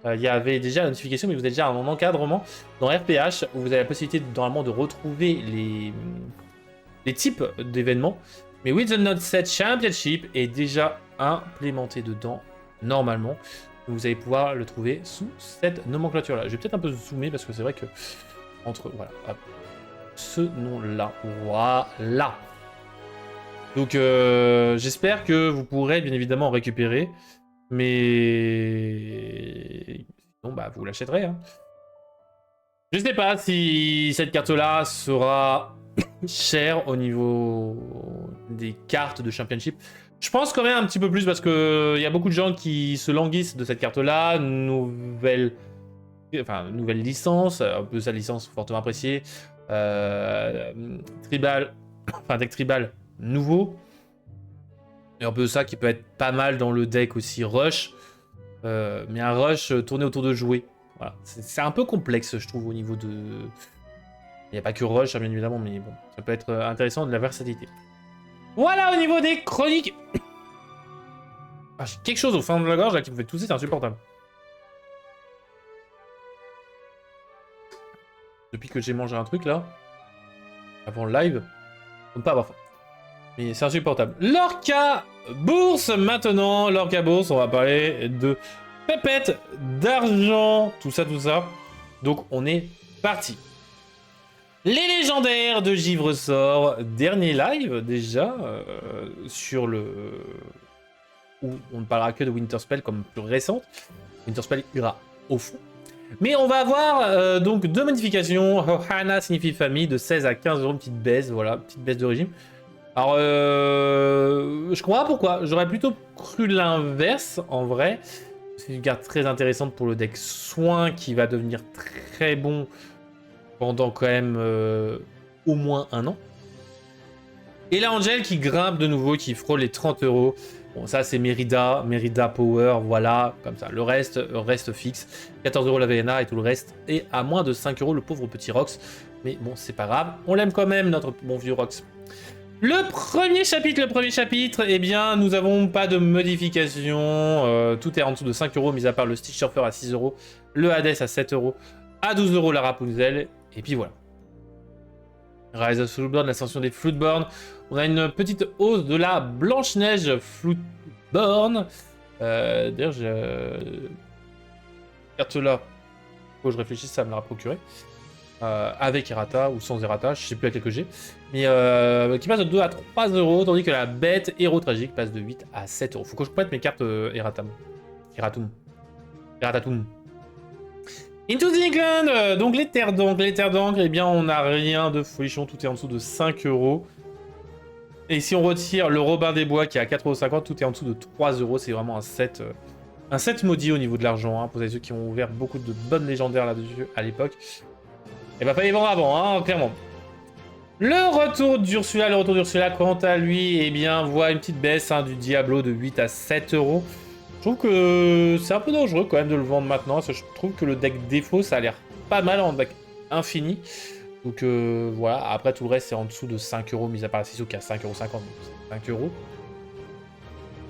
il y avait déjà la notification, mais vous êtes déjà en encadrement dans RPH, où vous avez la possibilité normalement de retrouver les types d'événements. Mais With the Not Set Championship est déjà implémenté dedans, normalement. Vous allez pouvoir le trouver sous cette nomenclature-là. Je vais peut-être un peu zoomer, parce que c'est vrai que... Voilà, hop, ce nom-là, voilà. Donc, j'espère que vous pourrez bien évidemment en récupérer. Mais... Sinon, bah, vous l'achèterez, hein. Je sais pas si cette carte-là sera chère au niveau des cartes de Championship. Je pense quand même un petit peu plus parce que y a beaucoup de gens qui se languissent de cette carte-là. Nouvelle licence, un peu sa licence fortement appréciée. Tribal, enfin deck tribal nouveau. Et un peu ça qui peut être pas mal dans le deck aussi rush. Mais un rush tourné autour de jouets. Voilà. C'est un peu complexe, je trouve, au niveau de... Il n'y a pas que rush, bien évidemment, mais bon, ça peut être intéressant de la versatilité. Voilà au niveau des chroniques. Ah, j'ai quelque chose au fond de la gorge là qui me fait tousser, c'est insupportable. Depuis que j'ai mangé un truc là, avant le live, on ne pas avoir faim. Mais c'est insupportable. Lorca Bourse maintenant. Lorca Bourse, on va parler de pépettes d'argent, tout ça, tout ça. Donc on est parti. Les légendaires de Givresort, dernier live déjà, sur le... où on ne parlera que de Winterspell comme plus récente. Winterspell ira au fond. Mais on va avoir donc deux modifications. Ohana signifie famille, de 16 à 15 euros, une petite baisse, voilà, petite baisse de régime. Alors, je comprends pas pourquoi. J'aurais plutôt cru l'inverse, en vrai. C'est une carte très intéressante pour le deck soin qui va devenir très bon pendant quand même au moins un an. Et là, Angel qui grimpe de nouveau, qui frôle les 30 euros. Bon, ça, c'est Merida Power, voilà, comme ça. Le reste fixe. 14 euros la VNA et tout le reste. Et à moins de 5 euros, le pauvre petit Rox. Mais bon, c'est pas grave. On l'aime quand même, notre bon vieux Rox. Le premier chapitre, eh bien, nous avons pas de modification. Tout est en dessous de 5 euros, mis à part le Stitch Surfer à 6 euros, le Hades à 7 euros, à 12 euros la Rapunzel, et puis voilà. Rise of Floodborn, l'ascension des Floodborn. On a une petite hausse de la Blanche-Neige Floodborn. D'ailleurs, j'ai... carte là, faut que je réfléchisse, ça me l'a procuré. Avec Errata ou sans Errata, je sais plus laquelle que j'ai. Mais qui passe de 2 à 3 euros, tandis que la bête héros tragique passe de 8 à 7 euros. Faut que je complète mes cartes Erratum. Erratatum. Into the England, donc les terres d'encre, eh bien on n'a rien de folichon, tout est en dessous de 5 euros. Et si on retire le Robin des Bois qui est à 4,50 €, tout est en dessous de 3 euros. C'est vraiment un set maudit au niveau de l'argent, hein, pour ceux qui ont ouvert beaucoup de bonnes légendaires là-dessus à l'époque. Et bah pas les vendre avant, hein, clairement. Le retour d'Ursula, quant à lui, eh bien, voit une petite baisse hein, du Diablo de 8 à 7 euros. Je trouve que c'est un peu dangereux quand même de le vendre maintenant, parce que je trouve que le deck défaut, ça a l'air pas mal en deck infini. Donc voilà, après tout le reste, c'est en dessous de 5 euros, mis à part la Sissou qui est à 5,50 €, donc 5 euros.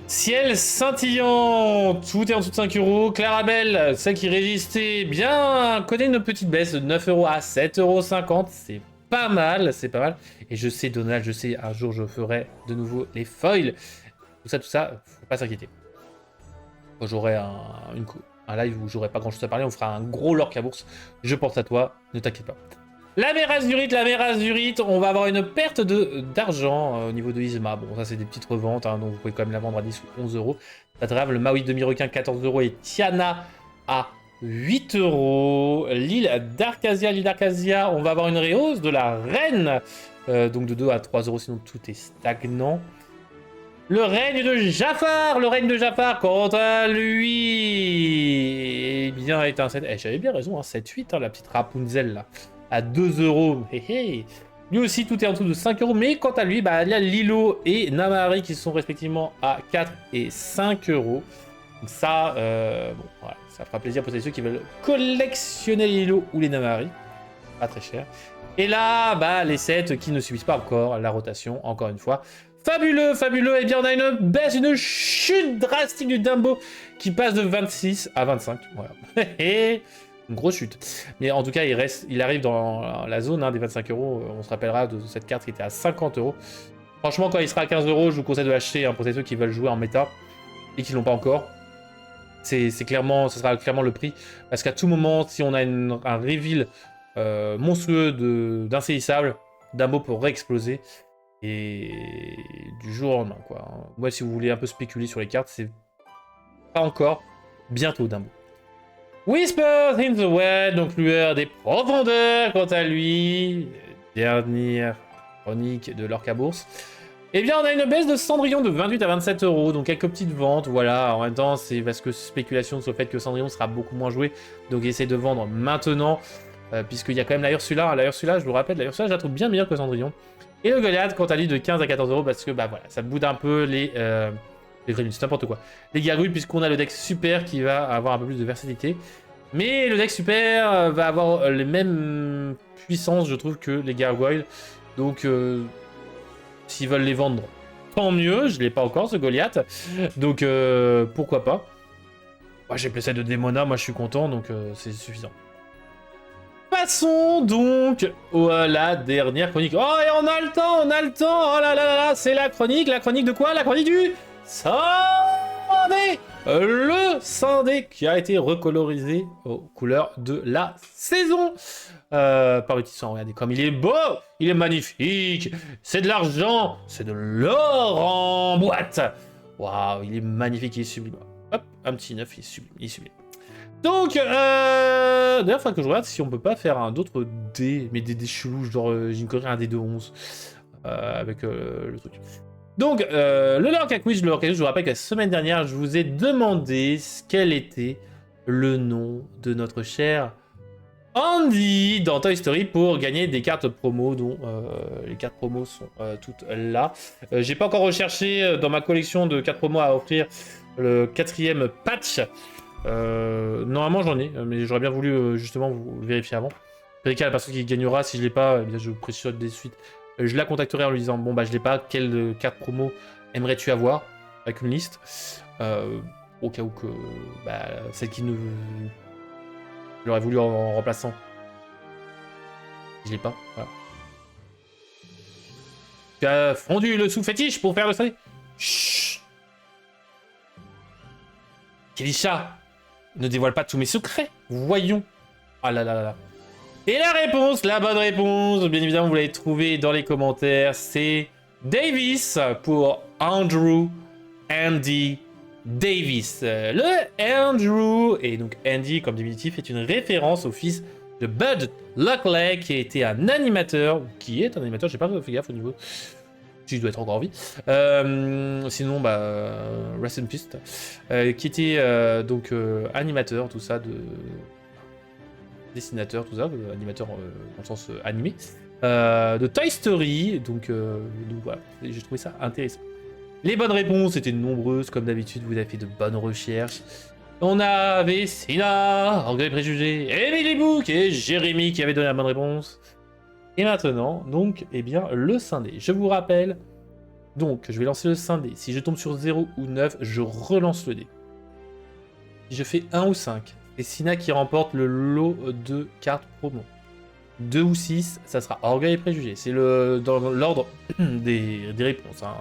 Ciel scintillant, tout est en dessous de 5 euros. Clarabelle, celle qui résistait, bien, connaît une petite baisse de 9 euros à 7,50 €. C'est pas mal, c'est pas mal. Et je sais, Donald, je sais, un jour je ferai de nouveau les foils. Tout ça, faut pas s'inquiéter. Quand j'aurai un live où j'aurai pas grand chose à parler, on fera un gros lore à bourse. Je pense à toi, ne t'inquiète pas. La mer azurite, on va avoir une perte d'argent au niveau de Isma. Bon, ça c'est des petites reventes, hein, donc vous pouvez quand même la vendre à 10 ou 11 euros. Pas grave, le Maui demi-requin 14 € et Tiana à 8 euros. L'île d'Arcasia, on va avoir une réhausse de la reine, donc de 2 à 3 euros, sinon tout est stagnant. Le règne de Jafar, quant à lui, eh bien, est un 7. Eh, j'avais bien raison, hein, 7-8, hein, la petite Rapunzel là, à 2 euros. Hey, hey. Lui aussi, tout est en dessous de 5 euros, mais quant à lui, bah, il y a Lilo et Namari qui sont respectivement à 4 et 5 euros. Donc ça, bon, voilà, ça fera plaisir pour ceux qui veulent collectionner les Lilo ou les Namari. Pas très cher. Et là, bah, les sets qui ne subissent pas encore la rotation, encore une fois. Fabuleux, eh bien on a une baisse, une chute drastique du Dumbo qui passe de 26 à 25, voilà. Une grosse chute. Mais en tout cas, il arrive dans la zone hein, des 25 euros, on se rappellera de cette carte qui était à 50 euros. Franchement, quand il sera à 15 euros, je vous conseille de l'acheter hein, pour ceux qui veulent jouer en méta et qui l'ont pas encore. C'est clairement, ce sera clairement le prix, parce qu'à tout moment, si on a un reveal monstrueux d'insaisissable, Dumbo peut réexploser. Et du jour au lendemain, quoi. Moi, si vous voulez un peu spéculer sur les cartes, c'est pas encore. Bientôt, Dumbo. Whispers in the Well, donc lueur des profondeurs, quant à lui. Dernière chronique de l'Orca Bourse. Eh bien, on a une baisse de Cendrillon de 28 à 27 euros, donc quelques petites ventes, voilà. En même temps, c'est parce que spéculation sur le fait que Cendrillon sera beaucoup moins joué, donc essaye de vendre maintenant, puisqu'il y a quand même la Ursula. La Ursula, je vous rappelle, la Ursula, je la trouve bien meilleure que Cendrillon. Et le Goliath, quant à lui, de 15 à 14 euros, parce que bah voilà, ça boude un peu les gremlins, c'est n'importe quoi. Les gargouilles, puisqu'on a le deck super qui va avoir un peu plus de versatilité. Mais le deck super va avoir les mêmes puissances, je trouve, que les gargoyles. Donc, s'ils veulent les vendre, tant mieux. Je ne l'ai pas encore, ce Goliath. Donc, pourquoi pas. Moi, j'ai placé de Démona, moi je suis content, donc c'est suffisant. Passons donc à la dernière chronique. Oh, et on a le temps. Oh là là là là, c'est la chronique de quoi? La chronique du Sandé. Le Sandé qui a été recolorisé aux couleurs de la saison. Par Utisson, regardez comme il est beau, il est magnifique. C'est de l'argent, c'est de l'or en boîte. Waouh, il est magnifique, il est sublime. Hop, un petit neuf, il est sublime. Donc, d'ailleurs, il faudrait que je regarde si on peut pas faire un autre dé, mais des dés chelous, genre, j'incorporerai un dé de 11 avec le truc. Donc, le Lorca Quiz, je vous rappelle que la semaine dernière, je vous ai demandé quel était le nom de notre cher Andy dans Toy Story pour gagner des cartes promo, dont les cartes promo sont toutes là. J'ai pas encore recherché dans ma collection de cartes promo à offrir le 4e patch. Normalement j'en ai, mais j'aurais bien voulu justement vous vérifier avant. Quelle la personne qui gagnera, si je l'ai pas, eh bien je vous précise de suite Je la contacterai en lui disant, bon bah je l'ai pas, quelle carte promo aimerais-tu avoir? Avec une liste. Au cas où que bah, celle qui nous... J'aurais voulu en remplaçant. Je l'ai pas, voilà. Tu as fondu le sous-fétiche pour faire le salé. Chut. Kélisha, ne dévoile pas tous mes secrets. Voyons. Ah là là là là. Et la réponse, la bonne réponse, bien évidemment, vous l'avez trouvée dans les commentaires, c'est Davis pour Andrew Andy Davis. Le Andrew, et donc Andy comme diminutif, est une référence au fils de Bud Luckley, qui a été un animateur, qui est un animateur, j'ai pas fait gaffe au niveau... Si je dois être encore en vie. Sinon, bah, rest in peace. Qui était donc animateur, tout ça, dessinateur, tout ça, animateur dans le sens animé, de Toy Story. Donc voilà, j'ai trouvé ça intéressant. Les bonnes réponses étaient nombreuses, comme d'habitude, vous avez fait de bonnes recherches. On avait Sina, Orgueil Préjugé, Emily Book et Jérémy qui avaient donné la bonne réponse. Et maintenant, donc, eh bien, le scindé. Je vous rappelle, donc, je vais lancer le scindé. Si je tombe sur 0 ou 9, je relance le dé. Si je fais 1 ou 5, c'est Sina qui remporte le lot de cartes promo. 2 ou 6, ça sera Orgueil et Préjugé. C'est dans l'ordre des réponses. Hein.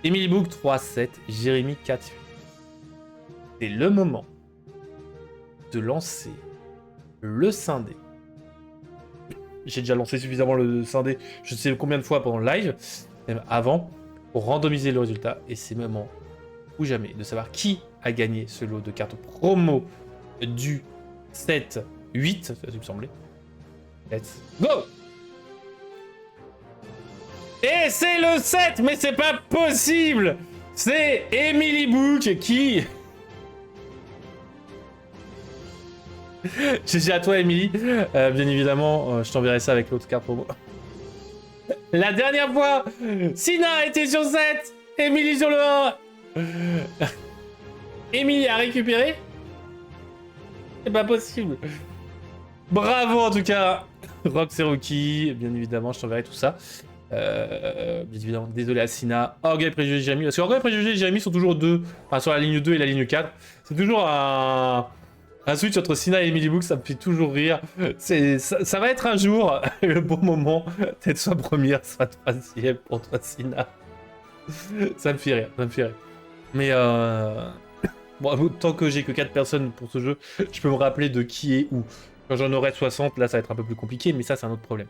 Emily Book 3, 7, Jérémy 4, 8. C'est le moment de lancer le scindé. J'ai déjà lancé suffisamment le scindé, je sais combien de fois pendant le live, même avant, pour randomiser le résultat. Et c'est le moment ou jamais de savoir qui a gagné ce lot de cartes promo du 7-8, ça me semblait. Let's go! Et c'est le 7, mais c'est pas possible! C'est Emily Book qui... GG à toi, Emily. Bien évidemment, je t'enverrai ça avec l'autre carte promo. La dernière fois, Sina était sur 7, Emily sur le 1. Emily a récupéré. C'est pas possible. Bravo en tout cas, Rox et Rookie. Bien évidemment, je t'enverrai tout ça. Bien évidemment, désolé à Sina. Orgueil, Préjugé et Jérémy. Parce que Orgueil, Préjugé et Jérémy sont toujours deux. Enfin, sur la ligne 2 et la ligne 4. C'est toujours un switch entre Sina et Emily Book, ça me fait toujours rire. Ça va être un jour le bon moment d'être soit première, soit troisième pour toi, Sina. Ça me fait rire, ça me fait rire. Mais bon, tant que j'ai que 4 personnes pour ce jeu, je peux me rappeler de qui est où. Quand j'en aurai 60, là, ça va être un peu plus compliqué, mais ça, c'est un autre problème.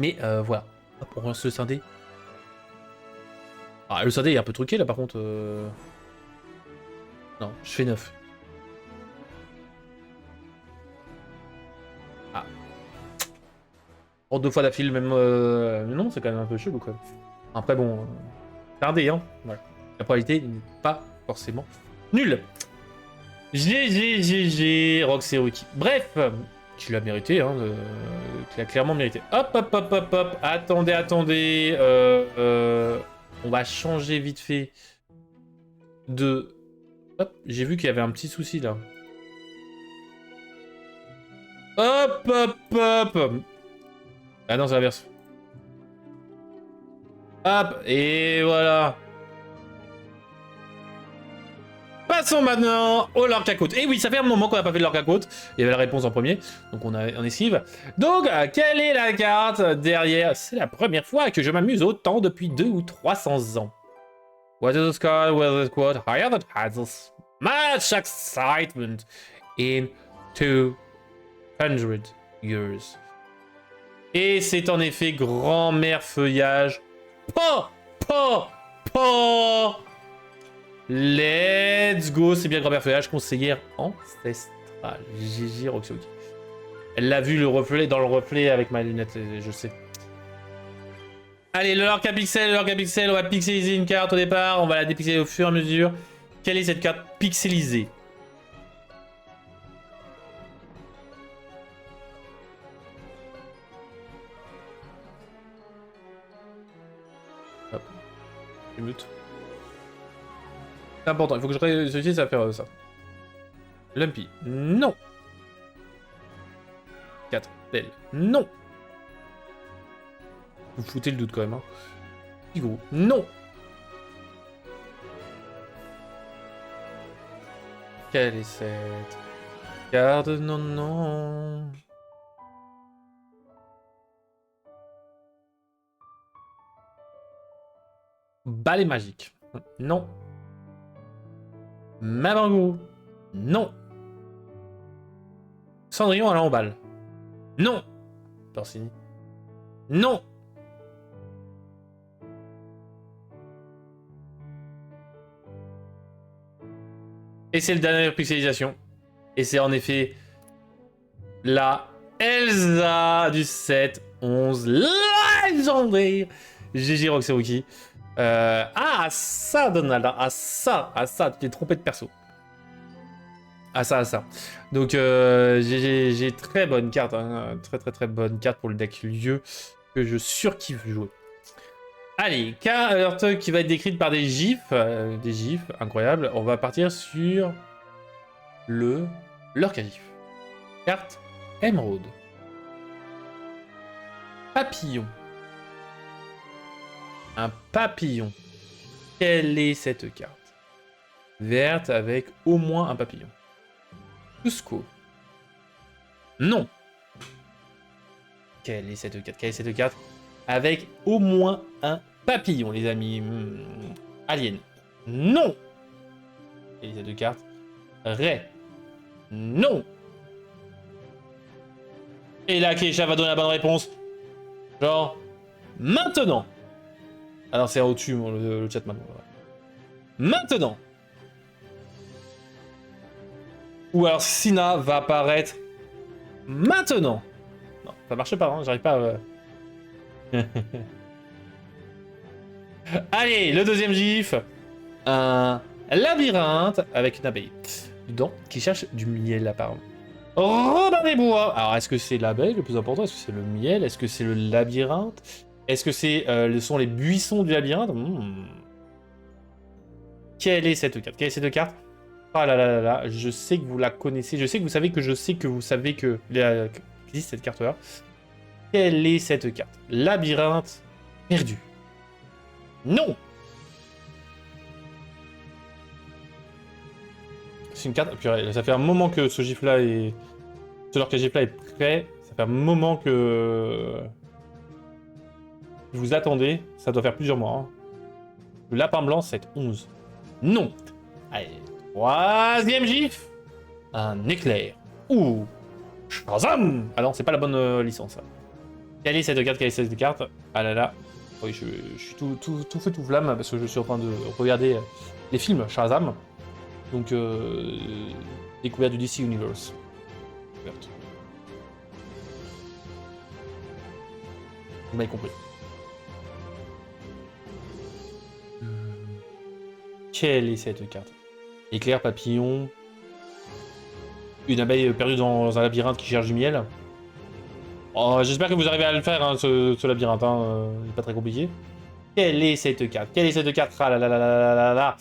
Mais voilà. Hop, on relance le scindé. Ah, le scindé est un peu truqué, là, par contre. Non, je fais 9. Ah. Oh, 2 fois d'affilée, même... Non, c'est quand même un peu chelou, quand même. Après, bon... Tardé, hein. Voilà. La probabilité n'est pas forcément nulle. GG, Rox et Rookie. Bref, tu l'as mérité, hein. Tu l'as clairement mérité. Hop, hop, hop, hop, hop. Attendez, attendez. On va changer vite fait de... Hop, j'ai vu qu'il y avait un petit souci, là. Hop, hop, hop. Ah non, c'est l'inverse. Hop, et voilà. Passons maintenant au Lorca Côte. Et oui, ça fait un moment qu'on n'a pas fait de Lorca Côte. Il y avait la réponse en premier, donc on esquive. Donc, quelle est la carte derrière? C'est la première fois que je m'amuse autant depuis 200 ou 300 ans. What is the card with the quote higher that has this much excitement in 200 years. Et c'est en effet grand-mère feuillage. Let's go, c'est bien grand-mère feuillage, conseillère ancestrale. GG Roxy. Elle l'a vu le reflet dans le reflet avec ma lunette, je sais. Allez, le Lorca Pixel, on va pixeliser une carte au départ, on va la dépixeler au fur et à mesure. Quelle est cette carte pixelisée? Hop, je mute. C'est important, il faut que je réussisse à faire ça. Lumpy, non. 4, belle, non. Vous foutez le doute quand même. Hein. Gros. Non. Quelle est cette carte? Non, non. Balai magique. Non. Mabango. Non. Cendrillon à l'emballe. Non. Torsini. Non. Et c'est le dernier pixelisation. Et c'est en effet la Elsa du 7-11 légendaire. GG Roxy. Ça, Donald. Ça, tu t'es trompé de perso. Ça. Donc, j'ai très bonne carte. Hein, très bonne carte pour le deck lieu que je surkiffe jouer. Allez, carte qui va être décrite par des gifs. Incroyable. On va partir sur leur gif. Carte émeraude. Papillon. Un papillon. Quelle est cette carte? Verte avec au moins un papillon. Cusco. Non. Quelle est cette carte? Avec au moins un papillon, les amis. Alien. Non. Quelle est cette carte? Ray. Non. Et là, Keisha va donner la bonne réponse. Genre, maintenant. Ah non, c'est au-dessus, le chat maintenant. Maintenant. Ou alors Sina va apparaître maintenant. Non, ça marche pas, hein, j'arrive pas à... Allez, le deuxième gif. Un labyrinthe avec une abeille dedans qui cherche du miel apparemment. Robin des Bois. Alors, est-ce que c'est l'abeille le plus important? Est-ce que c'est le miel? Est-ce que c'est le labyrinthe? Est-ce que c'est sont les buissons du labyrinthe? Quelle est cette carte? Ah là, je sais que vous la connaissez. Je sais que vous savez que je sais que vous savez que existe cette carte-là. Quelle est cette carte? Labyrinthe perdu. Non. C'est une carte... Purée, ça fait un moment que ce gif-là est... Ce gif-là est prêt. Ça fait un moment que... Vous attendez. Ça doit faire plusieurs mois. Hein. Le lapin blanc, c'est 11. Non. Allez. Troisième gif. Un éclair. Ouh. Shazam. Ah non, c'est pas la bonne licence. Ça. Quelle est cette carte? Ah là là. Oui, je suis tout feu, tout flamme, parce que je suis en train de regarder les films Shazam. Donc, découverte du DC Universe. Vous m'avez compris. Quelle est cette carte? Éclair, papillon... Une abeille perdue dans un labyrinthe qui cherche du miel. Oh, j'espère que vous arrivez à le faire, hein, ce labyrinthe. Hein, il n'est pas très compliqué. Quelle est cette carte? Ah là là là là là là.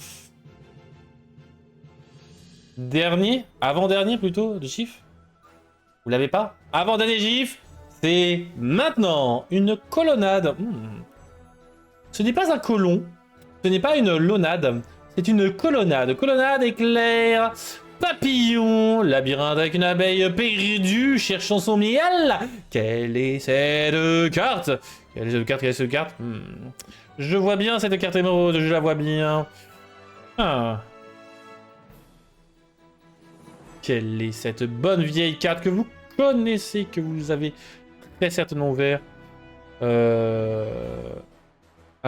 Dernier? Avant-dernier plutôt, de gif? Vous l'avez pas? Avant-dernier gif, c'est maintenant une colonnade. Ce n'est pas un colon. Ce n'est pas une lonade. C'est une colonnade. Colonnade éclair. Papillon, labyrinthe avec une abeille perdue cherchant son miel. Quelle est cette carte? Quelle est cette carte? Je vois bien cette carte émeraude, je la vois bien. Ah. Quelle est cette bonne vieille carte que vous connaissez, que vous avez très certainement ouvert un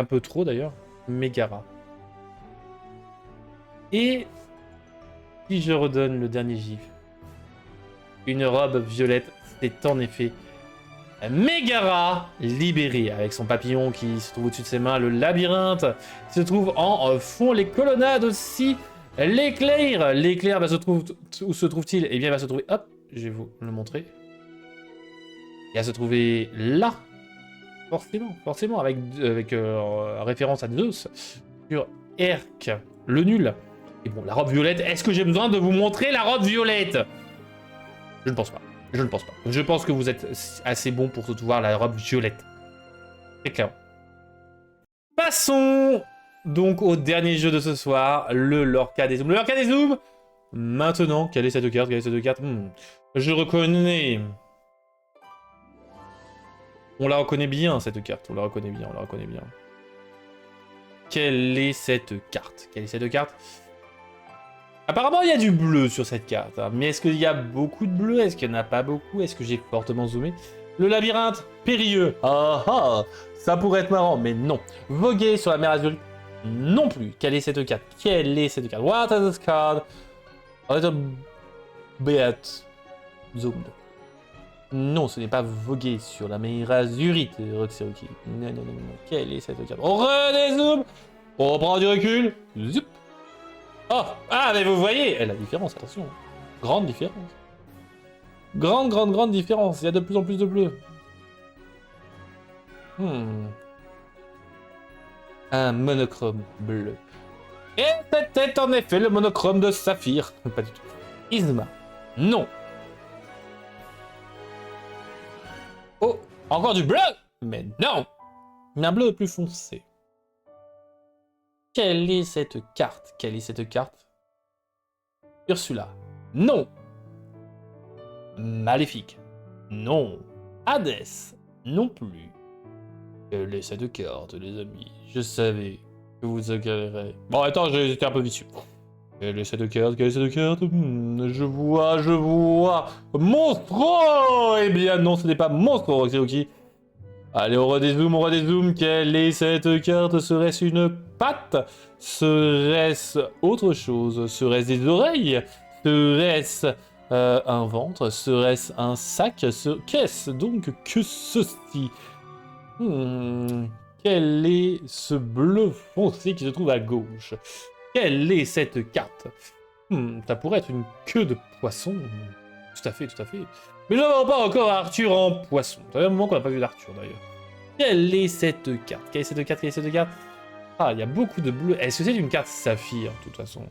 peu trop d'ailleurs. Megara. Et... si je redonne le dernier gif, une robe violette, c'est en effet Megara libérée, avec son papillon qui se trouve au-dessus de ses mains, le labyrinthe qui se trouve en fond, les colonnades aussi, l'éclair, se trouve, où se trouve-t-il? Eh bien, il va se trouver, hop, je vais vous le montrer, il va se trouver là, forcément, avec référence à Zeus, sur Erk, le nul. Et bon, la robe violette, est-ce que j'ai besoin de vous montrer la robe violette? Je ne pense pas. Je pense que vous êtes assez bon pour tout voir la robe violette. Très clair. Passons donc au dernier jeu de ce soir, le Lorca des Zooms. Le Lorca des Zooms. Maintenant, quelle est cette carte? Quelle est cette carte? Je reconnais. On la reconnaît bien, cette carte. On la reconnaît bien, on la reconnaît bien. Quelle est cette carte? Quelle est cette carte? Apparemment, il y a du bleu sur cette carte. Hein. Mais est-ce qu'il y a beaucoup de bleu? Est-ce qu'il n'y en a pas beaucoup? Est-ce que j'ai fortement zoomé? Le labyrinthe périlleux. Ah ah, ça pourrait être marrant, mais non. Voguer sur la mer Azur. Non plus. Quelle est cette carte? Quelle est cette carte? What is this card? A little bit zoomed. Non, ce n'est pas voguer sur la mer Azurite, Roxy. Non, non, non, non. Quelle est cette carte? On redézoome. On reprend du recul. Zoup. Oh, ah, mais vous voyez la différence, attention. Grande différence. Grande différence. Il y a de plus en plus de bleu. Un monochrome bleu. Et c'était en effet le monochrome de Saphir. Pas du tout. Isma. Non. Oh, encore du bleu. Mais non. Un bleu plus foncé. Quelle est cette carte? Quelle est cette carte? Ursula. Non. Maléfique. Non. Hadès. Non plus. Quelle est cette carte, les amis? Je savais que vous galérez. Bon, attends, j'étais un peu vicieux. Quelle est cette carte? Quelle est cette carte? Je vois. Monstro! Eh bien non, ce n'est pas Monstro, Roxy. Allez, on redézoome. Quelle est cette carte? Serait-ce une patte? Serait-ce autre chose? Serait-ce des oreilles? Serait-ce un ventre? Serait-ce un sac? Qu'est-ce donc que ceci? Quel est ce bleu foncé qui se trouve à gauche? Quelle est cette carte? Ça pourrait être une queue de poisson. Tout à fait. Mais nous n'avons pas encore Arthur en poisson. Ça fait un moment qu'on n'a pas vu d'Arthur d'ailleurs. Quelle est cette carte? Quelle est cette carte? Ah, il y a beaucoup de bleu. Est-ce que c'est une carte saphir, de toute façon?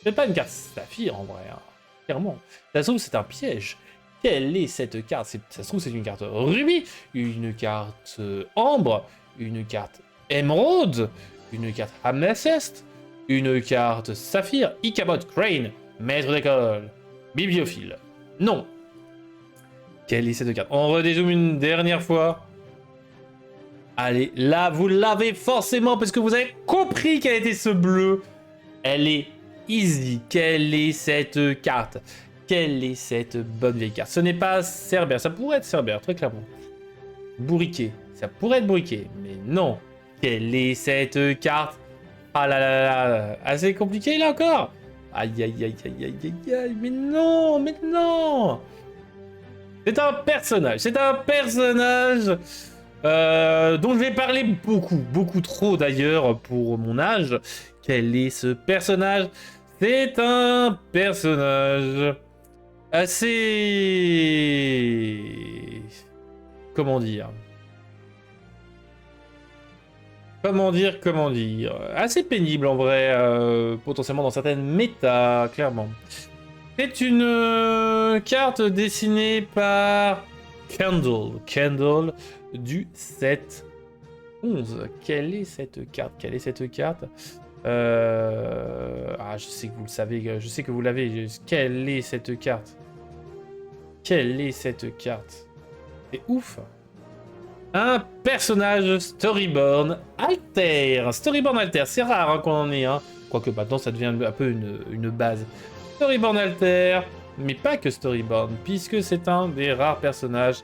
C'est pas une carte saphir en vrai, hein. Clairement. Ça se trouve, c'est un piège. Quelle est cette carte? Ça se trouve, c'est une carte rubis, une carte ambre, une carte émeraude, une carte améthyste, une carte saphir, Ichabod Crane, maître d'école, bibliophile. Non. Quelle est cette carte? On redézoome une dernière fois. Allez, là, vous l'avez forcément parce que vous avez compris quel était ce bleu. Elle est easy. Quelle est cette carte? Quelle est cette bonne vieille carte? Ce n'est pas Cerbère. Ça pourrait être Cerbère, très clairement. Bourriquet. Ça pourrait être Bourriquet, mais non. Quelle est cette carte? Ah là là là. Assez compliqué, là, encore. Aïe. Mais non. C'est un personnage. Dont je vais parler beaucoup trop d'ailleurs pour mon âge. Quel est ce personnage? C'est un personnage assez... Comment dire? Assez pénible en vrai, potentiellement dans certaines méta, clairement. C'est une carte dessinée par Kendall du 7-11. Quelle est cette carte? Ah, je sais que vous le savez, je sais que vous l'avez. Quelle est cette carte? C'est ouf. Un personnage Storyborn Alter. C'est rare hein, qu'on en ait un. Quoique maintenant ça devient un peu une base. Storyborn Alter, mais pas que Storyborn, puisque c'est un des rares personnages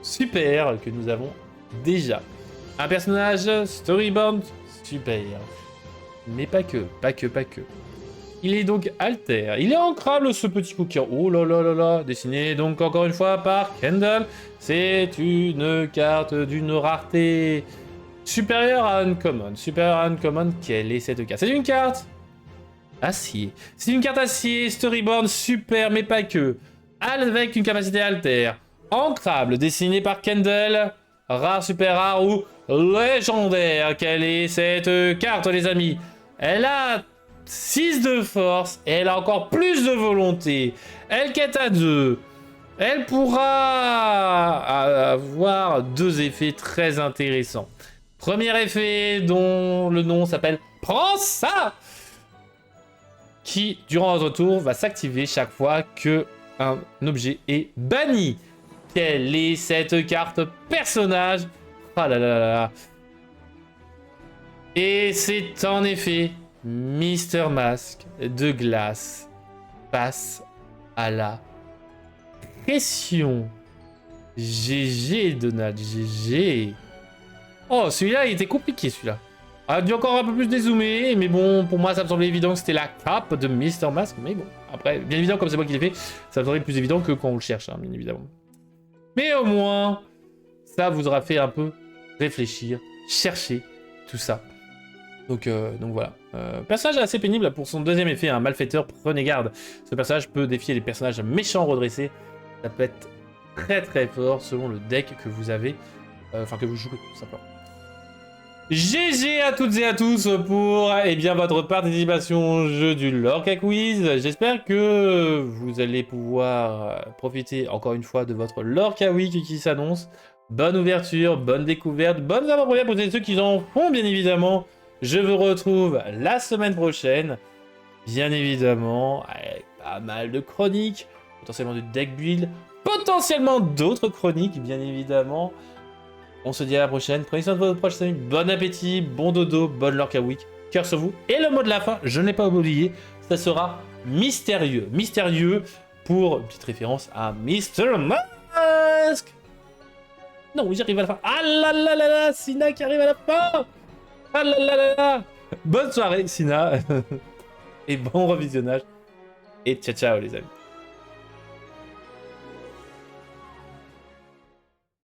super que nous avons déjà. Un personnage Storyborn super. Mais pas que. Il est donc alter. Il est ancrable ce petit coquin. Oh là là. Dessiné donc encore une fois par Kendall. C'est une carte d'une rareté supérieure à Uncommon. Quelle est cette carte? C'est une carte acier. C'est une carte acier, Storyborn super, mais pas que. Avec une capacité alter. Ancrable, dessinée par Kendall. Rare, super rare ou légendaire. Quelle est cette carte, les amis? Elle a 6 de force et elle a encore plus de volonté. Elle quête à 2. elle pourra avoir deux effets très intéressants. Premier effet dont le nom s'appelle Prends ça, qui, durant votre tour, va s'activer chaque fois que un objet est banni. Quelle est cette carte personnage? Ah là là là là. Et c'est en effet Mister Mask de glace face à la pression. GG Donald, GG. Oh, celui-là, il était compliqué, celui-là. A dû encore un peu plus dézoomer, mais bon, pour moi, ça me semblait évident que c'était la cape de Mister Mask. Mais bon, après, bien évidemment, comme c'est moi qui l'ai fait, ça me semblait plus évident que quand on le cherche, hein, bien évidemment. Mais au moins, ça vous aura fait un peu réfléchir, chercher tout ça. Donc voilà. Personnage assez pénible pour son deuxième effet, un malfaiteur, prenez garde. Ce personnage peut défier les personnages méchants redressés. Ça peut être très très fort selon le deck que vous avez, enfin que vous jouez tout simplement. GG à toutes et à tous pour votre participation au jeu du Lorca Quiz. J'espère que vous allez pouvoir profiter encore une fois de votre Lorca Week qui s'annonce. Bonne ouverture, bonne découverte, bonnes avant-premières pour ceux qui en font bien évidemment. Je vous retrouve la semaine prochaine, bien évidemment, avec pas mal de chroniques, potentiellement du deck build, potentiellement d'autres chroniques, bien évidemment. On se dit à la prochaine, prenez soin de votre proche famille, bon appétit, bon dodo, bonne Lorca Week, cœur sur vous. Et le mot de la fin, je n'ai pas oublié, ça sera mystérieux. Mystérieux pour une petite référence à Mr. Mask. Non, j'arrive à la fin. Ah là là là là, Sina qui arrive à la fin. Ah là là là là. Bonne soirée, Sina. Et bon revisionnage. Et ciao ciao les amis.